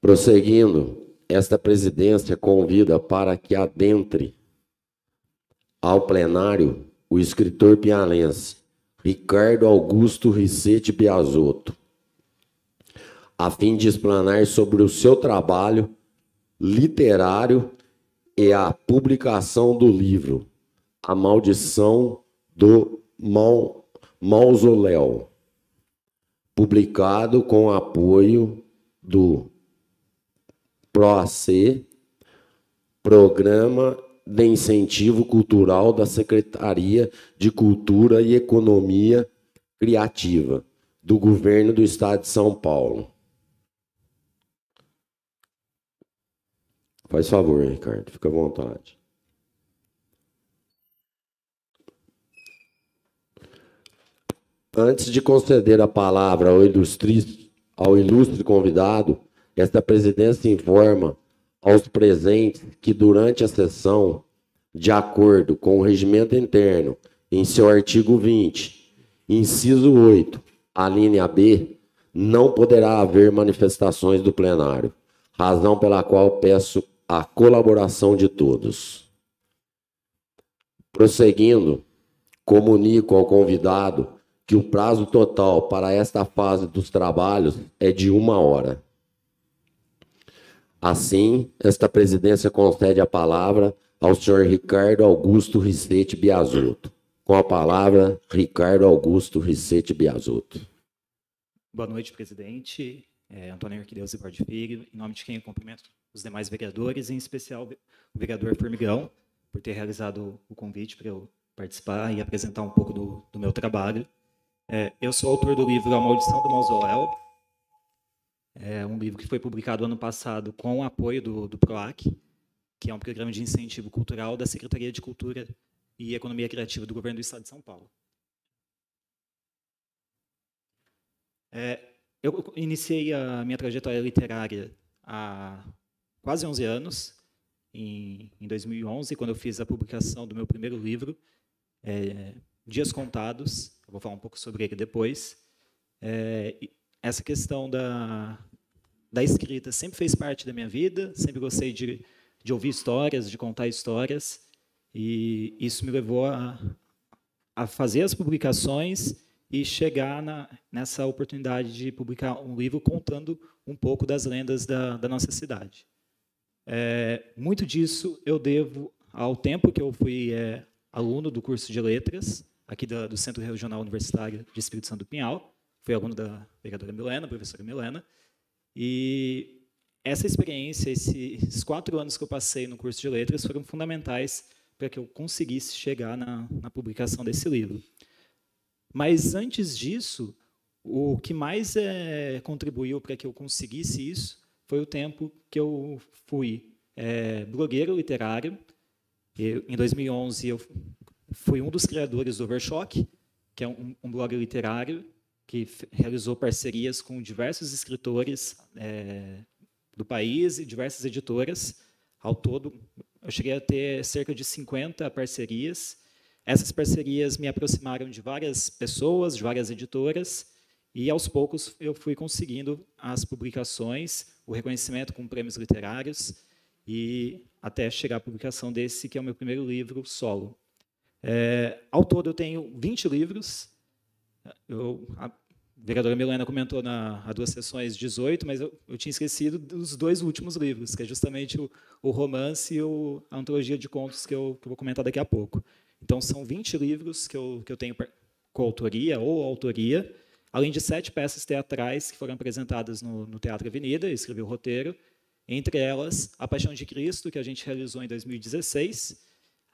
Prosseguindo, esta presidência convida para que adentre ao plenário o escritor piauiense Ricardo Augusto Ricete Biasotto, a fim de explanar sobre o seu trabalho literário e a publicação do livro A Maldição do Mausoléu, publicado com apoio do PROAC, Programa de Incentivo Cultural da Secretaria de Cultura e Economia Criativa do Governo do Estado de São Paulo. Faz favor, Ricardo, fica à vontade. Antes de conceder a palavra ao ilustre convidado, esta presidência informa aos presentes que durante a sessão, de acordo com o regimento interno, em seu artigo 20, inciso 8, a linha B, não poderá haver manifestações do plenário, razão pela qual peço a colaboração de todos. Prosseguindo, comunico ao convidado que o prazo total para esta fase dos trabalhos é de 1 hora. Assim, esta presidência concede a palavra ao senhor Ricardo Augusto Ricete Biasotto. Com a palavra, Ricardo Augusto Ricete Biasotto. Boa noite, presidente. Antônio Arquideus Ibardi Filho, em nome de quem eu cumprimento os demais vereadores, em especial o vereador Formigão, por ter realizado o convite para eu participar e apresentar um pouco do meu trabalho. Eu sou autor do livro A Maldição do Mausoléu, um livro que foi publicado ano passado com o apoio do PROAC, que é um programa de incentivo cultural da Secretaria de Cultura e Economia Criativa do Governo do Estado de São Paulo. Eu iniciei a minha trajetória literária há quase 11 anos, em 2011, quando eu fiz a publicação do meu primeiro livro, Dias Contados. Eu vou falar um pouco sobre ele depois. Essa questão da escrita sempre fez parte da minha vida, sempre gostei de ouvir histórias, de contar histórias, e isso me levou a fazer as publicações e chegar nessa oportunidade de publicar um livro contando um pouco das lendas da nossa cidade. Muito disso eu devo ao tempo que eu fui aluno do curso de Letras, aqui do Centro Regional Universitário de Espírito Santo do Pinhal. Fui aluno da vereadora Milena, professora Milena, e essa experiência, esses 4 anos que eu passei no curso de Letras foram fundamentais para que eu conseguisse chegar na publicação desse livro. Mas, antes disso, o que mais contribuiu para que eu conseguisse isso foi o tempo que eu fui blogueiro literário. Em 2011, eu fui um dos criadores do Overchoque, que é um blog literário que realizou parcerias com diversos escritores do país e diversas editoras. Ao todo, eu cheguei a ter cerca de 50 parcerias. Essas parcerias me aproximaram de várias pessoas, de várias editoras, e, aos poucos, eu fui conseguindo as publicações, o reconhecimento com prêmios literários, e até chegar à publicação desse, que é o meu primeiro livro solo. Ao todo, eu tenho 20 livros. A vereadora Milena comentou há 2 sessões 18, mas eu tinha esquecido dos 2 últimos livros, que é justamente o romance e a antologia de contos que eu vou comentar daqui a pouco. Então, são 20 livros que eu tenho coautoria ou autoria, além de 7 peças teatrais que foram apresentadas no Teatro Avenida. Eu escrevi o roteiro, entre elas A Paixão de Cristo, que a gente realizou em 2016,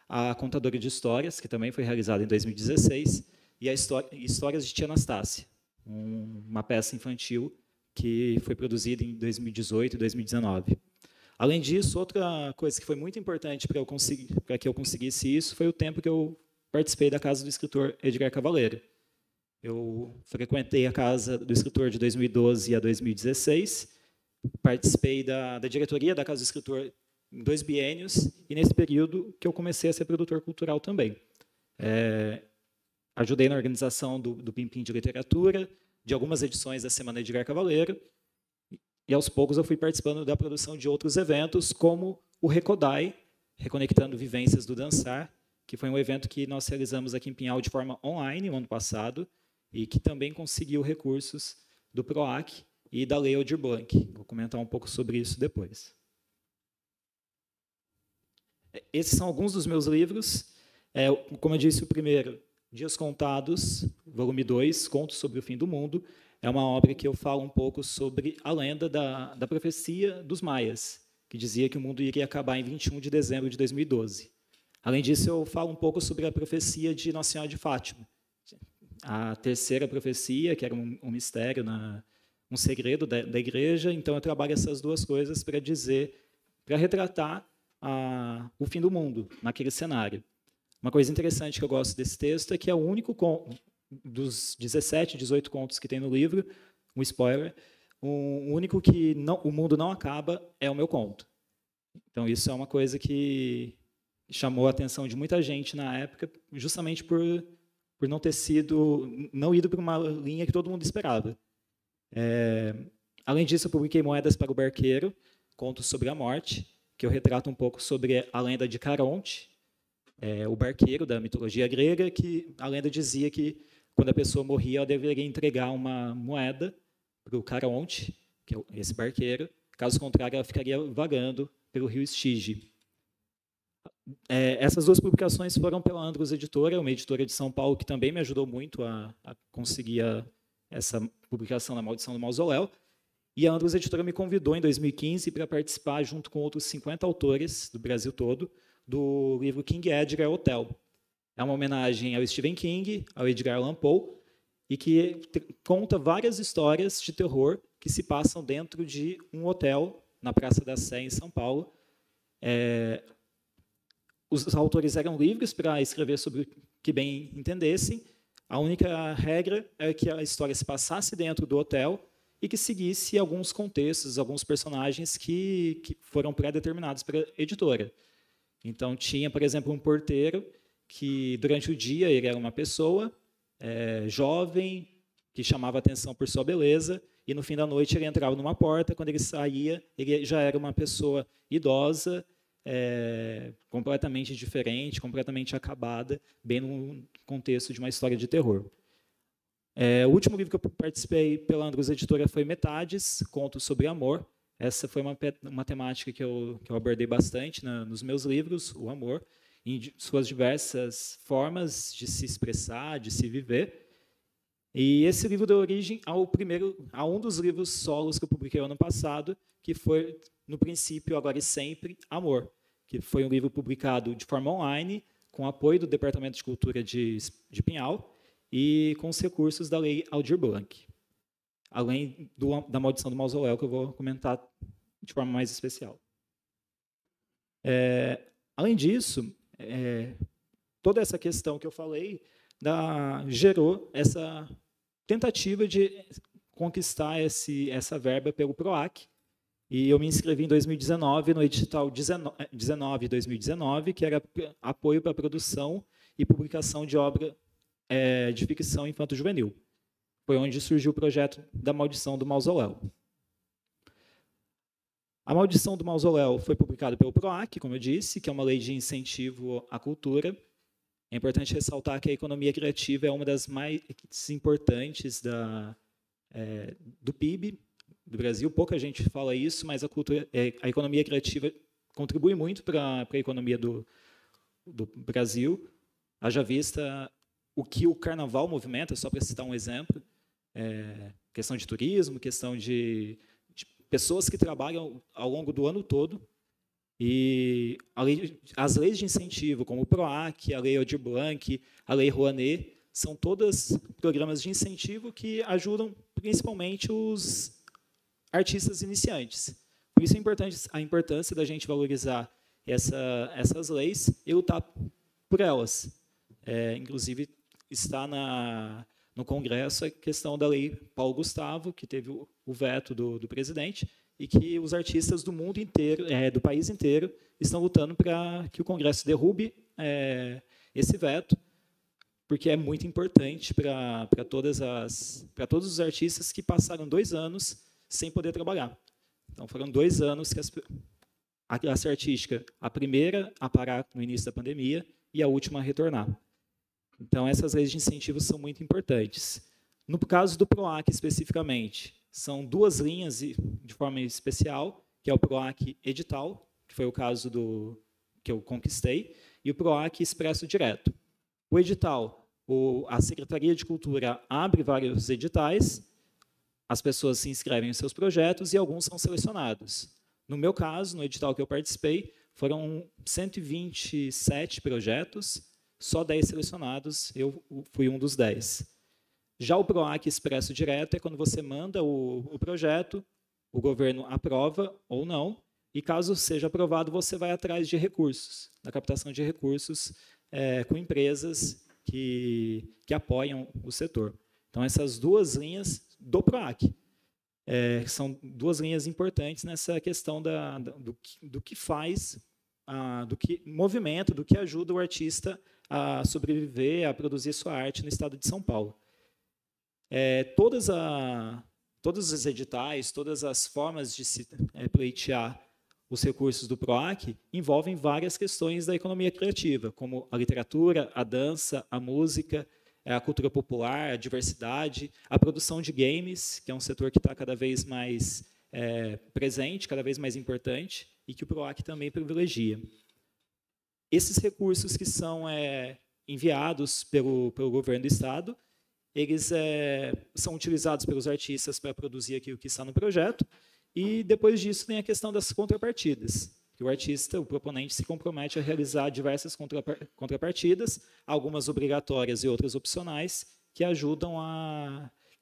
A Contadora de Histórias, que também foi realizada em 2016, e a Histórias de Tia Anastácia, uma peça infantil que foi produzida em 2018 e 2019. Além disso, outra coisa que foi muito importante para que eu conseguisse isso foi o tempo que eu participei da Casa do Escritor Edgar Cavaleiro. Eu frequentei a Casa do Escritor de 2012 a 2016, participei da diretoria da Casa do Escritor em 2 biênios, e nesse período que eu comecei a ser produtor cultural também. Ajudei na organização do Pimpim de Literatura, de algumas edições da Semana Edgar Cavaleiro, E, aos poucos, eu fui participando da produção de outros eventos, como o Recodai, Reconectando Vivências do Dançar, que foi um evento que nós realizamos aqui em Pinhal de forma online no ano passado, e que também conseguiu recursos do PROAC e da Lei Aldir Blanc. Vou comentar um pouco sobre isso depois. Esses são alguns dos meus livros. Como eu disse, o primeiro, Dias Contados, volume 2, Contos sobre o Fim do Mundo, é uma obra que eu falo um pouco sobre a lenda da profecia dos maias, que dizia que o mundo iria acabar em 21 de dezembro de 2012. Além disso, eu falo um pouco sobre a profecia de Nossa Senhora de Fátima, a terceira profecia, que era um mistério, um segredo da igreja. Então, eu trabalho essas duas coisas para retratar o fim do mundo naquele cenário. Uma coisa interessante que eu gosto desse texto é que é o único dos 17, 18 contos que tem no livro, um spoiler, o único que o mundo não acaba é o meu conto. Então, isso é uma coisa que chamou a atenção de muita gente na época, justamente por não ido para uma linha que todo mundo esperava. Além disso, eu publiquei Moedas para o Barqueiro, contos sobre a morte, que eu retrato um pouco sobre a lenda de Caronte, o barqueiro da mitologia grega, que a lenda dizia que quando a pessoa morria, ela deveria entregar uma moeda para o Caronte, que é esse barqueiro. Caso contrário, ela ficaria vagando pelo rio Estige. Essas duas publicações foram pela Andros Editora, uma editora de São Paulo que também me ajudou muito a conseguir essa publicação da Maldição do Mausoléu. E a Andros Editora me convidou em 2015 para participar, junto com outros 50 autores do Brasil todo, do livro King Edgar Hotel. É uma homenagem ao Stephen King, ao Edgar Allan Poe, e que conta várias histórias de terror que se passam dentro de um hotel na Praça da Sé, em São Paulo. Os autores eram livres para escrever sobre o que bem entendessem. A única regra é que a história se passasse dentro do hotel e que seguisse alguns contextos, alguns personagens que foram pré-determinados pela editora. Então, tinha, por exemplo, um porteiro que, durante o dia, ele era uma pessoa jovem, que chamava atenção por sua beleza, e, no fim da noite, ele entrava numa porta. Quando ele saía, ele já era uma pessoa idosa, completamente diferente, completamente acabada, bem no contexto de uma história de terror. O último livro que eu participei pela Andros Editora foi Metades, Contos sobre Amor. Essa foi uma temática que eu abordei bastante nos meus livros, o amor, em suas diversas formas de se expressar, de se viver. E esse livro deu origem a um dos livros solos que eu publiquei ano passado, que foi, no princípio, agora e sempre, Amor, que foi um livro publicado de forma online, com apoio do Departamento de Cultura de Pinhal e com os recursos da Lei Aldir Blanc, além da Maldição do Mausoléu, que eu vou comentar de forma mais especial. Além disso, toda essa questão que eu falei gerou essa tentativa de conquistar essa verba pelo PROAC, e eu me inscrevi em 2019 no edital 19/2019, que era apoio para a produção e publicação de obra de ficção infanto-juvenil. Foi onde surgiu o projeto da Maldição do Mausoléu. A Maldição do Mausoléu foi publicada pelo PROAC, como eu disse, que é uma lei de incentivo à cultura. É importante ressaltar que a economia criativa é uma das mais importantes do PIB do Brasil. Pouca gente fala isso, mas a economia criativa contribui muito para a economia do Brasil. Haja vista o que o carnaval movimenta, só para citar um exemplo, questão de turismo, questão de pessoas que trabalham ao longo do ano todo. E as leis de incentivo, como o PROAC, a Lei Aldir Blanc, a Lei Rouanet, são todas programas de incentivo que ajudam principalmente os artistas iniciantes. Por isso a importância da gente valorizar essas leis e lutar por elas. Inclusive, está no Congresso a questão da Lei Paulo Gustavo, que teve o veto do presidente, e que os artistas do mundo inteiro, do país inteiro, estão lutando para que o Congresso derrube esse veto, porque é muito importante para todos os artistas que passaram 2 anos sem poder trabalhar. Então, foram 2 anos que a classe artística, a primeira a parar no início da pandemia e a última a retornar. Então, essas leis de incentivos são muito importantes. No caso do PROAC, especificamente, são 2 linhas de forma especial, que é o PROAC Edital, que foi o caso que eu conquistei, e o PROAC Expresso Direto. O edital, a Secretaria de Cultura abre vários editais, as pessoas se inscrevem em seus projetos e alguns são selecionados. No meu caso, no edital que eu participei, foram 127 projetos, só 10 selecionados, eu fui um dos 10. Já o PROAC Expresso Direto é quando você manda o projeto, o governo aprova ou não, e caso seja aprovado, você vai atrás de recursos, da captação de recursos com empresas que apoiam o setor. Então, essas 2 linhas do PROAC são 2 linhas importantes nessa questão do que faz, do que movimenta, do que ajuda o artista a sobreviver, a produzir sua arte no estado de São Paulo. Todos os editais, todas as formas de se pleitear os recursos do PROAC envolvem várias questões da economia criativa, como a literatura, a dança, a música, a cultura popular, a diversidade, a produção de games, que é um setor que está cada vez mais presente, cada vez mais importante, e que o PROAC também privilegia. Esses recursos que são enviados pelo governo do Estado, eles são utilizados pelos artistas para produzir aquilo que está no projeto, e depois disso tem a questão das contrapartidas, que o artista, o proponente, se compromete a realizar diversas contrapartidas, algumas obrigatórias e outras opcionais, que ajudam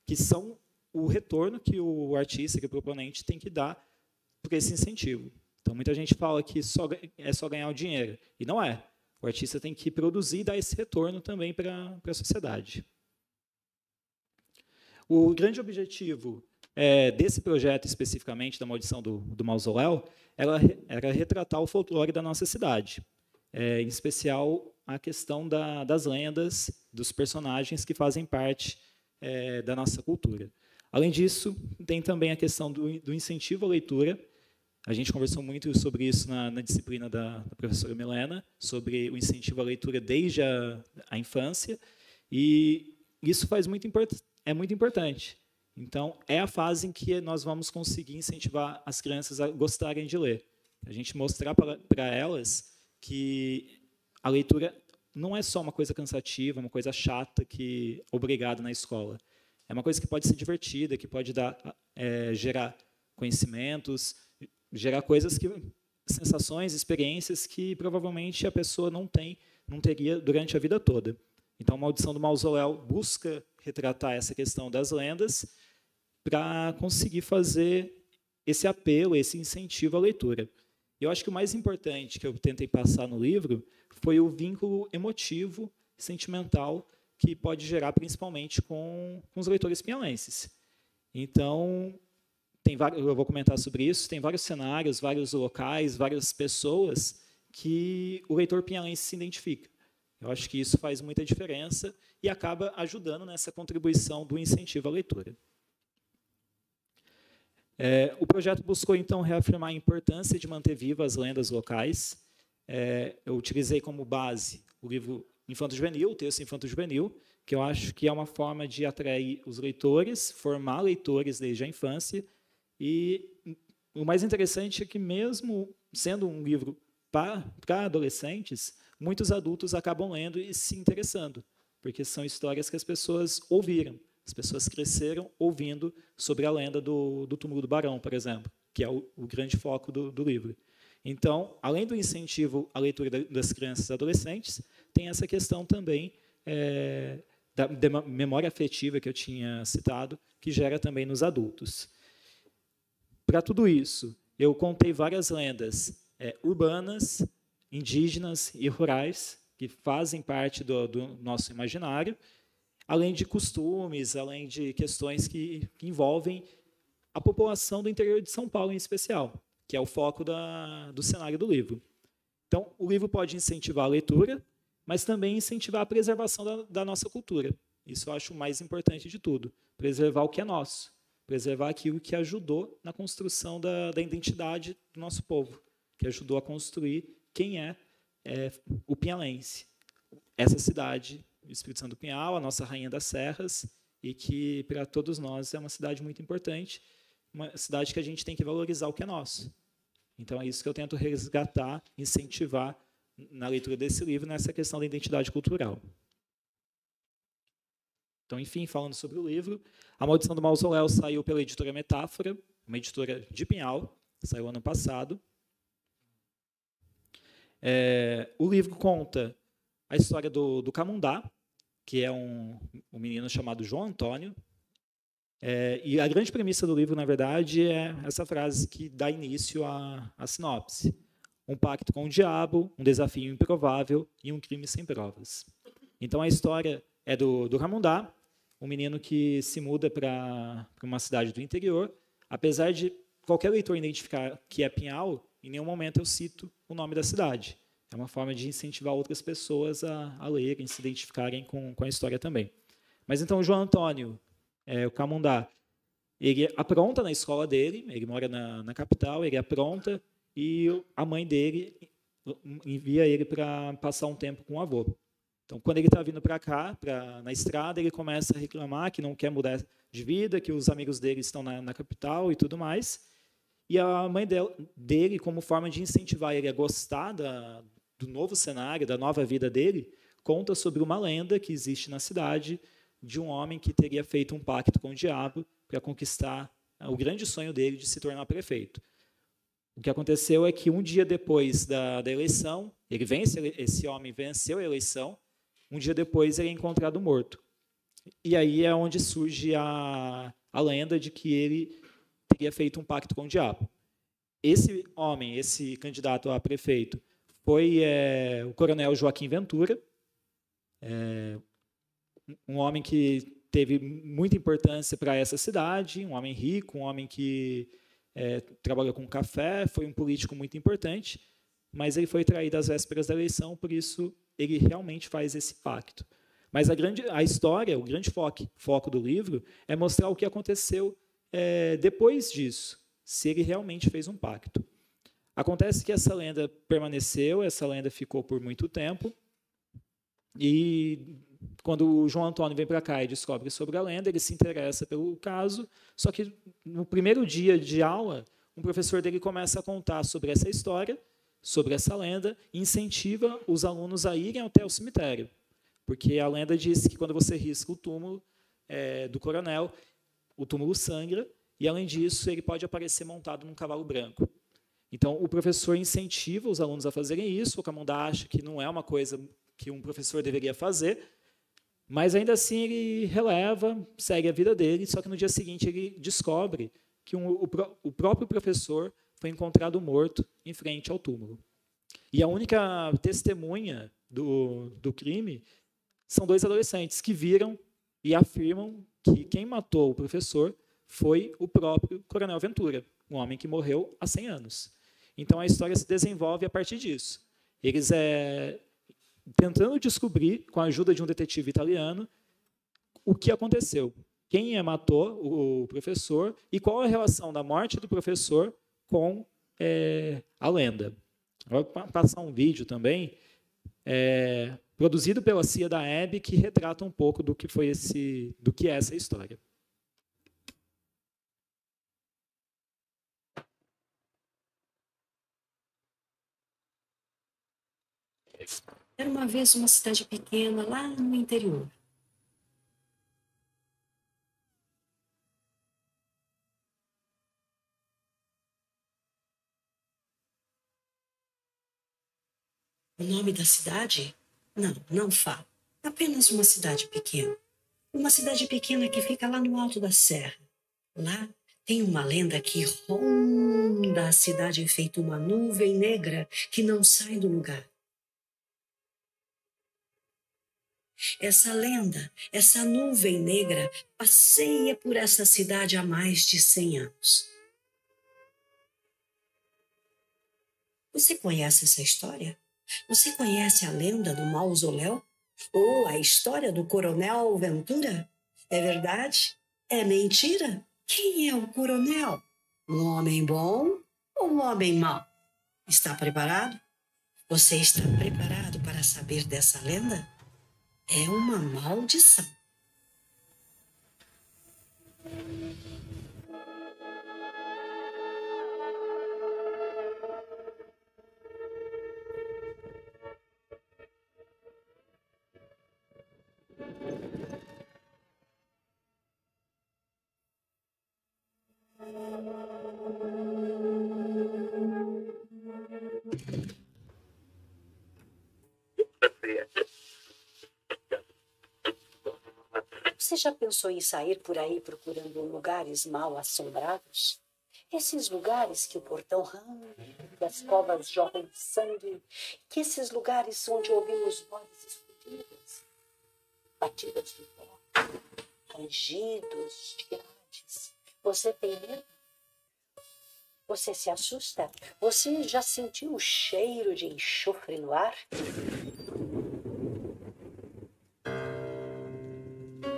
que são o retorno que o artista, que o proponente tem que dar por esse incentivo. Então, muita gente fala que é só ganhar o dinheiro, e não é. O artista tem que produzir e dar esse retorno também para a sociedade. O grande objetivo desse projeto, especificamente, da Maldição do Mausoléu, era retratar o folclore da nossa cidade, em especial a questão das lendas, dos personagens que fazem parte da nossa cultura. Além disso, tem também a questão do incentivo à leitura. A gente conversou muito sobre isso na disciplina da professora Milena, sobre o incentivo à leitura desde a infância, e isso é muito importante. Então, é a fase em que nós vamos conseguir incentivar as crianças a gostarem de ler. A gente mostrar para elas que a leitura não é só uma coisa cansativa, uma coisa chata, obrigada na escola. É uma coisa que pode ser divertida, que pode gerar conhecimentos, gerar sensações, experiências que provavelmente a pessoa não teria durante a vida toda. Então, a Maldição do Mausoléu busca retratar essa questão das lendas para conseguir fazer esse apelo, esse incentivo à leitura. Eu acho que o mais importante que eu tentei passar no livro foi o vínculo emotivo, sentimental, que pode gerar principalmente com os leitores pinhalenses. Então, eu vou comentar sobre isso, tem vários cenários, vários locais, várias pessoas que o leitor pinhalense se identifica. Eu acho que isso faz muita diferença e acaba ajudando nessa contribuição do incentivo à leitura. O projeto buscou, então, reafirmar a importância de manter vivas as lendas locais. Eu utilizei como base o livro Infanto-Juvenil, o texto Infanto-Juvenil, que eu acho que é uma forma de atrair os leitores, formar leitores desde a infância. E o mais interessante é que, mesmo sendo um livro para adolescentes, muitos adultos acabam lendo e se interessando, porque são histórias que as pessoas ouviram. As pessoas cresceram ouvindo sobre a lenda do túmulo do Barão, por exemplo, que é o grande foco do livro. Então, além do incentivo à leitura das crianças e adolescentes, tem essa questão também da memória afetiva que eu tinha citado, que gera também nos adultos. Para tudo isso, eu contei várias lendas urbanas, indígenas e rurais, que fazem parte do nosso imaginário, além de costumes, além de questões que envolvem a população do interior de São Paulo, em especial, que é o foco do cenário do livro. Então, o livro pode incentivar a leitura, mas também incentivar a preservação da nossa cultura. Isso eu acho o mais importante de tudo, preservar o que é nosso, preservar aquilo que ajudou na construção da identidade do nosso povo, que ajudou a construir quem é o pinhalense. Essa cidade, o Espírito Santo do Pinhal, a nossa rainha das serras, e que, para todos nós, é uma cidade muito importante, uma cidade que a gente tem que valorizar o que é nosso. Então, é isso que eu tento resgatar, incentivar na leitura desse livro, nessa questão da identidade cultural. Então, enfim, falando sobre o livro, A Maldição do Mausoléu saiu pela editora Metáfora, uma editora de Pinhal, saiu ano passado. O livro conta a história do Camundá, que é um menino chamado João Antônio. E a grande premissa do livro, na verdade, é essa frase que dá início à sinopse. Um pacto com o diabo, um desafio improvável e um crime sem provas. Então, a história é do Camundá, um menino que se muda para uma cidade do interior. Apesar de qualquer leitor identificar que é Pinhal, em nenhum momento eu cito o nome da cidade. É uma forma de incentivar outras pessoas a lerem, se identificarem com a história também. Mas então o João Antônio, o Camundá, ele apronta na escola dele, ele mora na capital, ele apronta, e a mãe dele envia ele para passar um tempo com o avô. Então, quando ele está vindo para cá, na estrada, ele começa a reclamar que não quer mudar de vida, que os amigos dele estão na capital e tudo mais. E a mãe dele, como forma de incentivar ele a gostar do novo cenário, da nova vida dele, conta sobre uma lenda que existe na cidade de um homem que teria feito um pacto com o diabo para conquistar o grande sonho dele de se tornar prefeito. O que aconteceu é que um dia depois da eleição, esse homem venceu a eleição, um dia depois ele é encontrado morto. E aí é onde surge a lenda de que ele teria feito um pacto com o diabo. Esse homem, esse candidato a prefeito, foi o coronel Joaquim Ventura, um homem que teve muita importância para essa cidade, um homem rico, um homem que trabalhou com café, foi um político muito importante, mas ele foi traído às vésperas da eleição, por isso ele realmente faz esse pacto. Mas a história, o grande foco do livro é mostrar o que aconteceu depois disso, se ele realmente fez um pacto. Acontece que essa lenda permaneceu, essa lenda ficou por muito tempo, e quando o João Antônio vem para cá e descobre sobre a lenda, ele se interessa pelo caso, só que no primeiro dia de aula, um professor dele começa a contar sobre essa história, sobre essa lenda, e incentiva os alunos a irem até o cemitério, porque a lenda diz que quando você risca o túmulo do coronel, o túmulo sangra, e além disso, ele pode aparecer montado num cavalo branco. Então, o professor incentiva os alunos a fazerem isso, o Camundá acha que não é uma coisa que um professor deveria fazer, mas ainda assim ele releva, segue a vida dele, só que no dia seguinte ele descobre que o próprio professor foi encontrado morto em frente ao túmulo. E a única testemunha do crime são dois adolescentes que viram e afirmam que quem matou o professor foi o próprio Coronel Ventura, um homem que morreu há 100 anos. Então, a história se desenvolve a partir disso. Eles tentando descobrir, com a ajuda de um detetive italiano, o que aconteceu. Quem matou o professor e qual a relação da morte do professor com a lenda. Vou passar um vídeo também, produzido pela Cia da Hebe, que retrata um pouco do que é essa história. Era uma vez uma cidade pequena, lá no interior. O nome da cidade? Não falo. Apenas uma cidade pequena. Uma cidade pequena que fica lá no alto da serra. Lá tem uma lenda que ronda a cidade feito uma nuvem negra que não sai do lugar. Essa lenda, essa nuvem negra, passeia por essa cidade há mais de 100 anos. Você conhece essa história? Você conhece a lenda do mausoléu? Ou a história do Coronel Ventura? É verdade? É mentira? Quem é o coronel? Um homem bom ou um homem mau? Está preparado? Você está preparado para saber dessa lenda? É uma maldição. Você já pensou em sair por aí procurando lugares mal assombrados? Esses lugares que o portão range, que as covas jorram sangue, que esses lugares onde ouvimos vozes escondidas, batidas de porta, rangidos de grades. Você tem medo? Você se assusta? Você já sentiu o cheiro de enxofre no ar?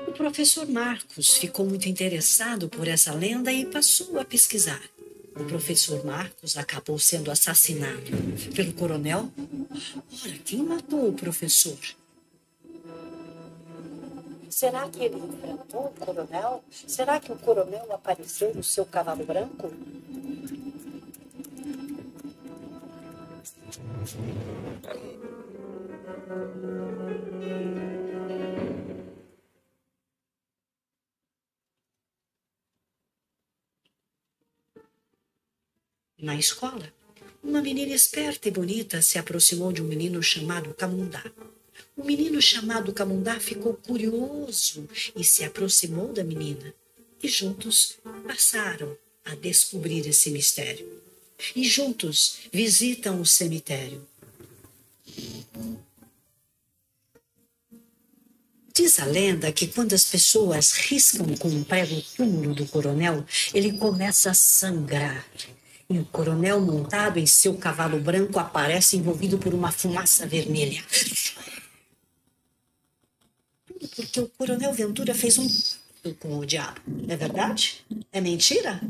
O professor Marcos ficou muito interessado por essa lenda e passou a pesquisar. O professor Marcos acabou sendo assassinado pelo coronel. Ora, quem matou o professor? Será que ele enfrentou o coronel? Será que o coronel apareceu no seu cavalo branco? Na escola, uma menina esperta e bonita se aproximou de um menino chamado Camundá. O menino chamado Camundá ficou curioso e se aproximou da menina. E juntos passaram a descobrir esse mistério. E juntos visitam o cemitério. Diz a lenda que quando as pessoas riscam com um prego o túmulo do coronel, ele começa a sangrar. E o coronel, montado em seu cavalo branco, aparece envolvido por uma fumaça vermelha. Tudo porque o coronel Ventura fez um pacto com o diabo. É verdade? É mentira?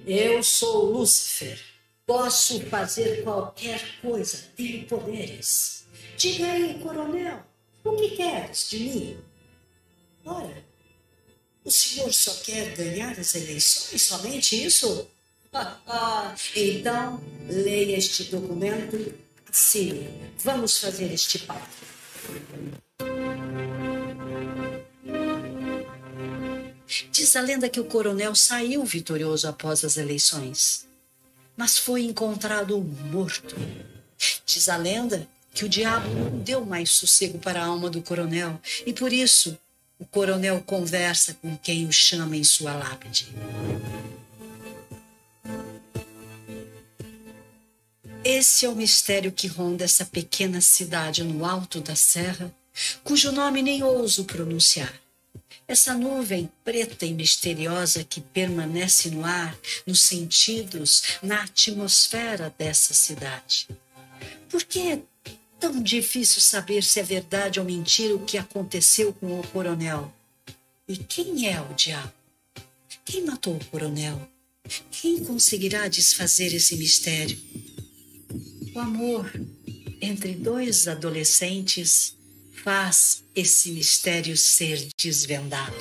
Eu sou Lúcifer. Posso fazer qualquer coisa. Tenho poderes. Diga aí, coronel, o que queres de mim? Ora, o senhor só quer ganhar as eleições? Somente isso? Então, leia este documento. Assine. Vamos fazer este pacto. Diz a lenda que o coronel saiu vitorioso após as eleições, mas foi encontrado morto. Diz a lenda que o diabo não deu mais sossego para a alma do coronel e por isso o coronel conversa com quem o chama em sua lápide. Esse é o mistério que ronda essa pequena cidade no alto da serra, cujo nome nem ouso pronunciar. Essa nuvem preta e misteriosa que permanece no ar, nos sentidos, na atmosfera dessa cidade. Por que é tão difícil saber se é verdade ou mentira o que aconteceu com o coronel? E quem é o diabo? Quem matou o coronel? Quem conseguirá desfazer esse mistério? O amor entre dois adolescentes faz esse mistério ser desvendado.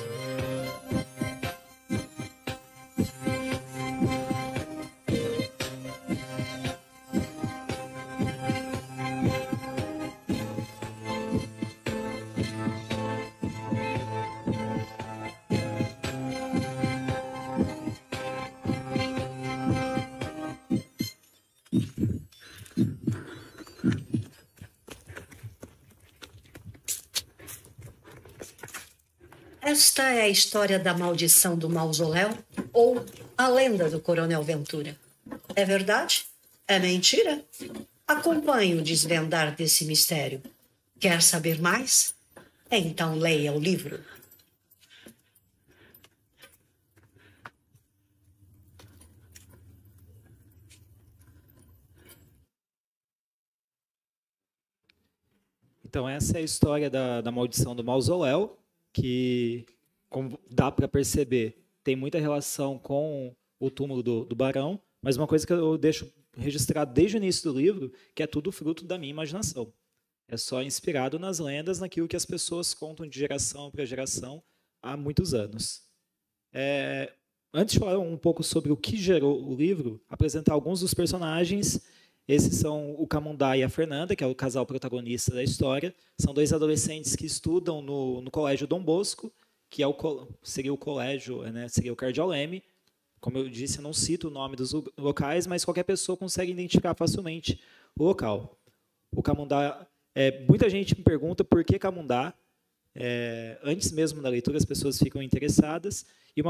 Esta é a história da maldição do mausoléu ou a lenda do coronel Ventura. É verdade? É mentira? Acompanhe o desvendar desse mistério. Quer saber mais? Então leia o livro. Então, essa é a história da maldição do mausoléu, que, como dá para perceber, tem muita relação com o túmulo do Barão, mas uma coisa que eu deixo registrado desde o início do livro, que é tudo fruto da minha imaginação. É só inspirado nas lendas, naquilo que as pessoas contam de geração para geração há muitos anos. Antes de falar um pouco sobre o que gerou o livro, apresentar alguns dos personagens. Esses são o Camundá e a Fernanda, que é o casal protagonista da história. São dois adolescentes que estudam no Colégio Dom Bosco, que seria o colégio, né, seria o Cardeal Leme. Como eu disse, eu não cito o nome dos locais, mas qualquer pessoa consegue identificar facilmente o local. O Camundá, muita gente me pergunta por que Camundá. Antes mesmo da leitura, as pessoas ficam interessadas. E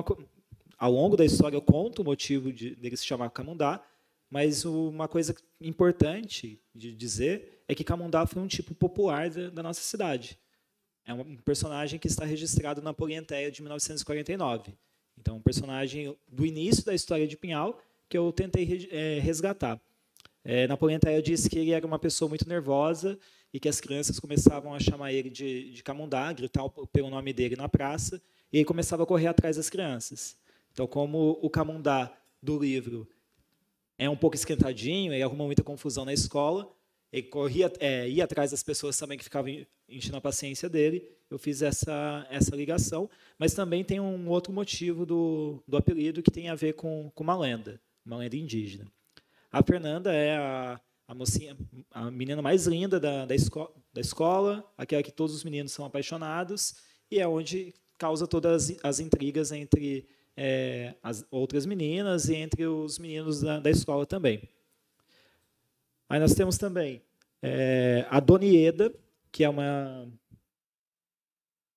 ao longo da história eu conto o motivo dele se chamar Camundá, mas uma coisa importante de dizer é que Camundá foi um tipo popular da nossa cidade. É um personagem que está registrado na Polienteia de 1949. Então, um personagem do início da história de Pinhal que eu tentei resgatar. Na Polienteia diz que ele era uma pessoa muito nervosa e que as crianças começavam a chamar ele de Camundá, gritar pelo nome dele na praça, e ele começava a correr atrás das crianças. Então, como o Camundá do livro é um pouco esquentadinho, ele arruma muita confusão na escola, ele ia atrás das pessoas também que ficavam enchendo a paciência dele, eu fiz essa ligação, mas também tem um outro motivo do apelido que tem a ver com uma lenda indígena. A Fernanda é a mocinha, a menina mais linda da escola, aquela que todos os meninos são apaixonados, e é onde causa todas as intrigas entre as outras meninas e entre os meninos da escola também. Aí nós temos também a Dona Ieda, que é uma...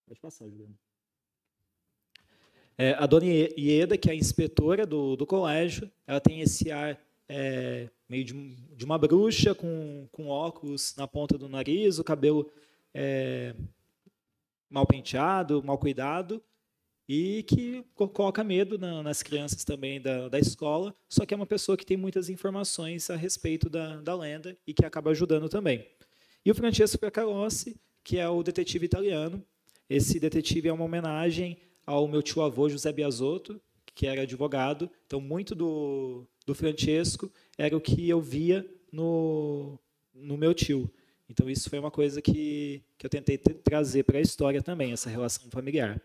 Pode passar, Juliana. A Dona Ieda, que é a inspetora do colégio, ela tem esse ar meio de uma bruxa, com óculos na ponta do nariz, o cabelo mal penteado, mal cuidado, e que coloca medo nas crianças também da escola, só que é uma pessoa que tem muitas informações a respeito da lenda e que acaba ajudando também. E o Francesco Precalossi, que é o detetive italiano. Esse detetive é uma homenagem ao meu tio-avô, José Biasotto, que era advogado. Então, muito do Francesco era o que eu via no meu tio. Então, isso foi uma coisa que eu tentei trazer para a história também, essa relação familiar.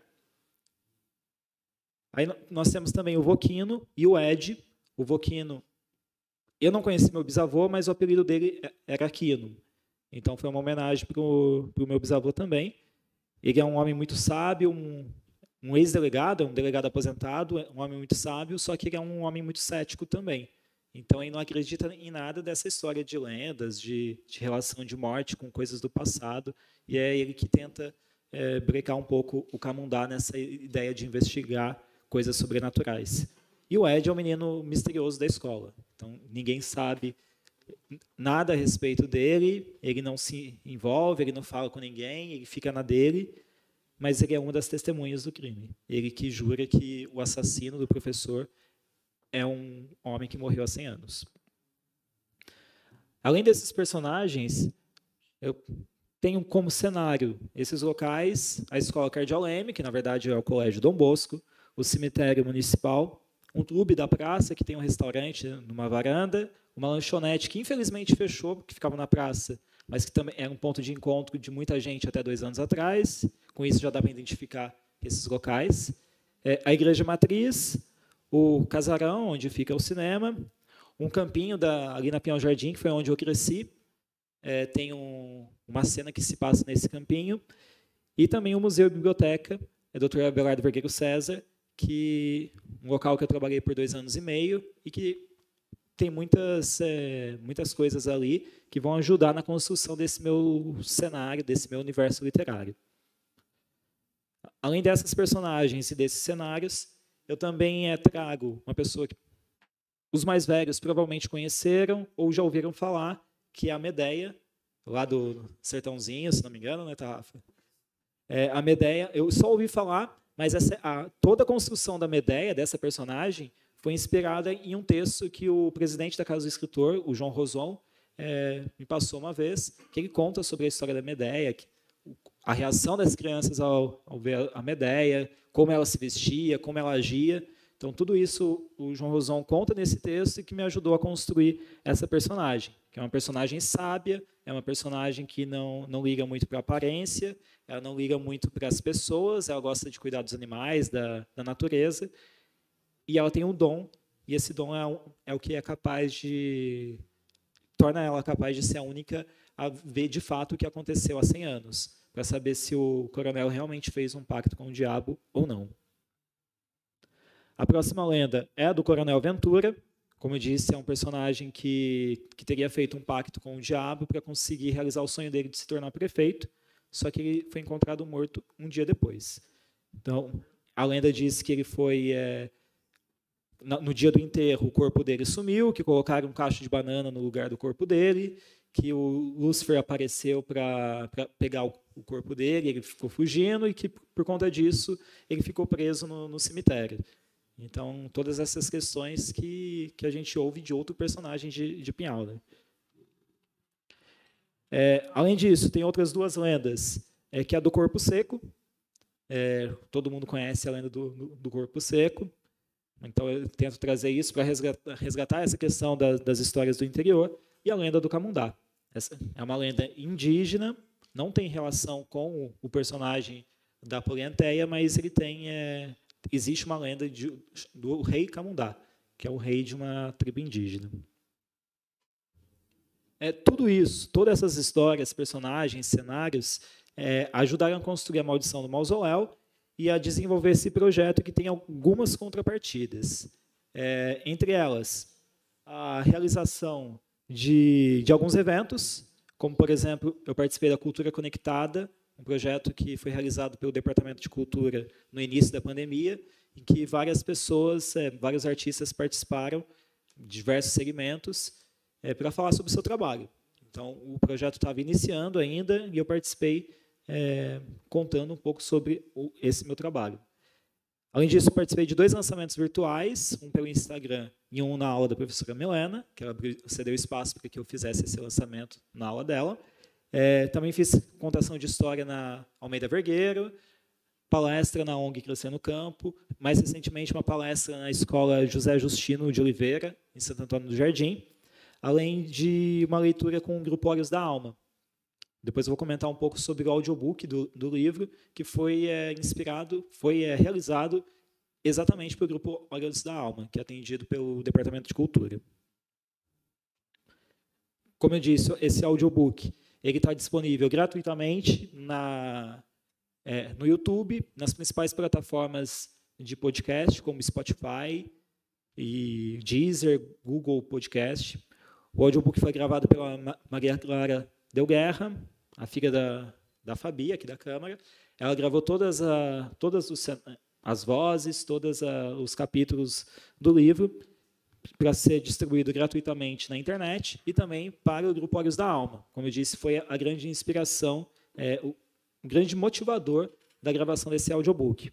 Aí nós temos também o Voquino e o Ed. O Voquino, eu não conheci meu bisavô, mas o apelido dele era Aquino. Então, foi uma homenagem para o meu bisavô também. Ele é um homem muito sábio, um ex-delegado, um delegado aposentado, um homem muito sábio, só que ele é um homem muito cético também. Então, ele não acredita em nada dessa história de lendas, de relação de morte com coisas do passado, e é ele que tenta brecar um pouco o Camundá nessa ideia de investigar coisas sobrenaturais. E o Ed é o menino misterioso da escola. Então, ninguém sabe nada a respeito dele, ele não se envolve, ele não fala com ninguém, ele fica na dele, mas ele é uma das testemunhas do crime. Ele que jura que o assassino do professor é um homem que morreu há 100 anos. Além desses personagens, eu tenho como cenário esses locais, a Escola Cardeal Leme, que na verdade é o Colégio Dom Bosco, o cemitério municipal, um clube da praça, que tem um restaurante numa varanda, uma lanchonete que infelizmente fechou, que ficava na praça, mas que também era um ponto de encontro de muita gente até 2 anos atrás. Com isso já dá para identificar esses locais. A Igreja Matriz, o casarão, onde fica o cinema, um campinho ali na Pinhal Jardim, que foi onde eu cresci. Tem uma cena que se passa nesse campinho. E também o Museu e Biblioteca, Dr. Abelardo Vergueiro César, um local que eu trabalhei por 2 anos e meio e que tem muitas coisas ali que vão ajudar na construção desse meu cenário, desse meu universo literário. Além dessas personagens e desses cenários, eu também trago uma pessoa que os mais velhos provavelmente conheceram ou já ouviram falar, que é a Medeia, lá do Sertãozinho, se não me engano, né, tá, Rafa? A Medeia, eu só ouvi falar, mas toda a construção da Medeia, dessa personagem, foi inspirada em um texto que o presidente da Casa do Escritor, o João Roson, me passou uma vez, que ele conta sobre a história da Medeia, a reação das crianças ao ver a Medéia, como ela se vestia, como ela agia. Então, tudo isso o João Rosão conta nesse texto e que me ajudou a construir essa personagem, que é uma personagem sábia, é uma personagem que não liga muito para a aparência, ela não liga muito para as pessoas, ela gosta de cuidar dos animais, da natureza, e ela tem um dom, e esse dom é o que é capaz de... torna ela capaz de ser a única a ver de fato o que aconteceu há 100 anos, para saber se o coronel realmente fez um pacto com o diabo ou não. A próxima lenda é a do Coronel Ventura. Como eu disse, é um personagem que teria feito um pacto com o diabo para conseguir realizar o sonho dele de se tornar prefeito, só que ele foi encontrado morto um dia depois. Então, a lenda diz que ele foi... no dia do enterro, o corpo dele sumiu, que colocaram um cacho de banana no lugar do corpo dele, que o Lúcifer apareceu para pegar o corpo dele, ele ficou fugindo e que, por conta disso, ele ficou preso no cemitério. Então, todas essas questões que a gente ouve de outro personagem de Pinhal. Né? Além disso, tem outras duas lendas, que é a do Corpo Seco. Todo mundo conhece a lenda do Corpo Seco. Então, eu tento trazer isso para resgatar essa questão das histórias do interior. E a lenda do Camundá. Essa é uma lenda indígena, não tem relação com o personagem da Polianteia, mas ele tem... existe uma lenda do rei Camundá, que é o rei de uma tribo indígena. Tudo isso, todas essas histórias, personagens, cenários, ajudaram a construir a Maldição do Mausoléu e a desenvolver esse projeto que tem algumas contrapartidas. Entre elas, a realização de alguns eventos, como, por exemplo, eu participei da Cultura Conectada, um projeto que foi realizado pelo Departamento de Cultura no início da pandemia, em que várias pessoas, vários artistas participaram de diversos segmentos para falar sobre o seu trabalho. Então, o projeto estava iniciando ainda e eu participei contando um pouco sobre esse meu trabalho. Além disso, participei de 2 lançamentos virtuais, um pelo Instagram e um na aula da professora Milena, que ela cedeu espaço para que eu fizesse esse lançamento na aula dela. Também fiz contação de história na Almeida Vergueiro, palestra na ONG Crescer no Campo, mais recentemente uma palestra na Escola José Justino de Oliveira, em Santo Antônio do Jardim, além de uma leitura com o Grupo Olhos da Alma. Depois eu vou comentar um pouco sobre o audiobook do livro, que foi realizado exatamente pelo Grupo Olhos da Alma, que é atendido pelo Departamento de Cultura. Como eu disse, esse audiobook ele está disponível gratuitamente no YouTube, nas principais plataformas de podcast, como Spotify, e Deezer, Google Podcast. O audiobook foi gravado pela Maria Clara Del Guerra, a filha da Fabi, aqui da Câmara. Ela gravou todas as vozes, todos os capítulos do livro, para ser distribuído gratuitamente na internet e também para o Grupo Olhos da Alma. Como eu disse, foi a grande inspiração, o grande motivador da gravação desse audiobook.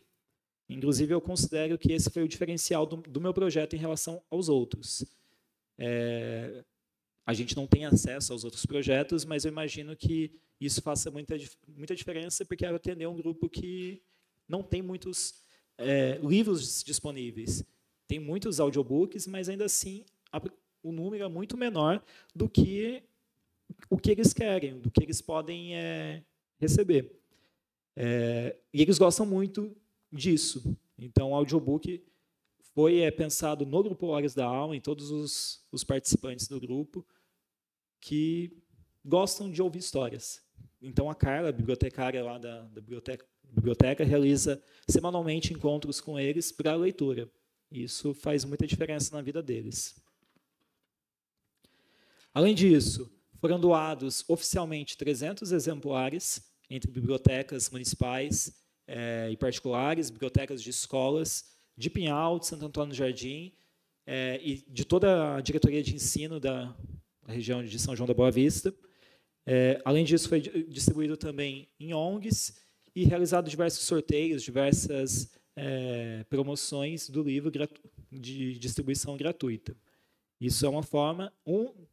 Inclusive, eu considero que esse foi o diferencial do meu projeto em relação aos outros. A gente não tem acesso aos outros projetos, mas eu imagino que isso faça muita diferença, porque vai atender um grupo que não tem muitos livros disponíveis. Tem muitos audiobooks, mas ainda assim o número é muito menor do que o que eles querem, do que eles podem receber. E eles gostam muito disso. Então, o audiobook foi pensado no Grupo Olhos da Alma, em todos os participantes do grupo, que gostam de ouvir histórias. Então, a Carla, a bibliotecária lá da biblioteca, realiza semanalmente encontros com eles para a leitura. Isso faz muita diferença na vida deles. Além disso, foram doados oficialmente 300 exemplares entre bibliotecas municipais e particulares, bibliotecas de escolas de Pinhal, de Santo Antônio do Jardim e de toda a diretoria de ensino da região de São João da Boa Vista. Além disso, foi distribuído também em ONGs e realizado diversos sorteios, diversas promoções do livro de distribuição gratuita. Isso é uma forma...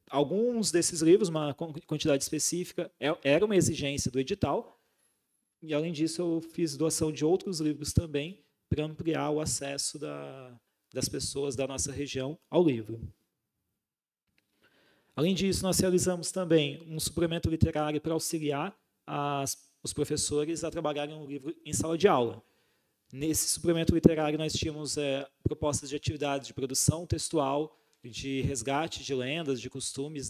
alguns desses livros, uma quantidade específica, era uma exigência do edital, E, além disso, eu fiz doação de outros livros também, para ampliar o acesso das pessoas da nossa região ao livro. Além disso, nós realizamos também um suplemento literário para auxiliar os professores a trabalharem o livro em sala de aula. Nesse suplemento literário, nós tínhamos propostas de atividades de produção textual, de resgate de lendas, de costumes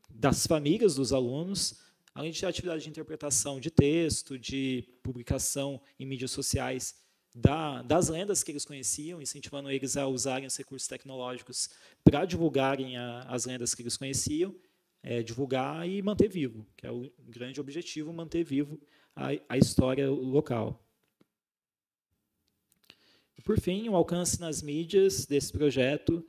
das famílias dos alunos, além de atividades de interpretação de texto, de publicação em mídias sociais das lendas que eles conheciam, incentivando eles a usarem os recursos tecnológicos para divulgarem as lendas que eles conheciam, divulgar e manter vivo, que é o grande objetivo, manter vivo a história local. E, por fim, o alcance nas mídias desse projeto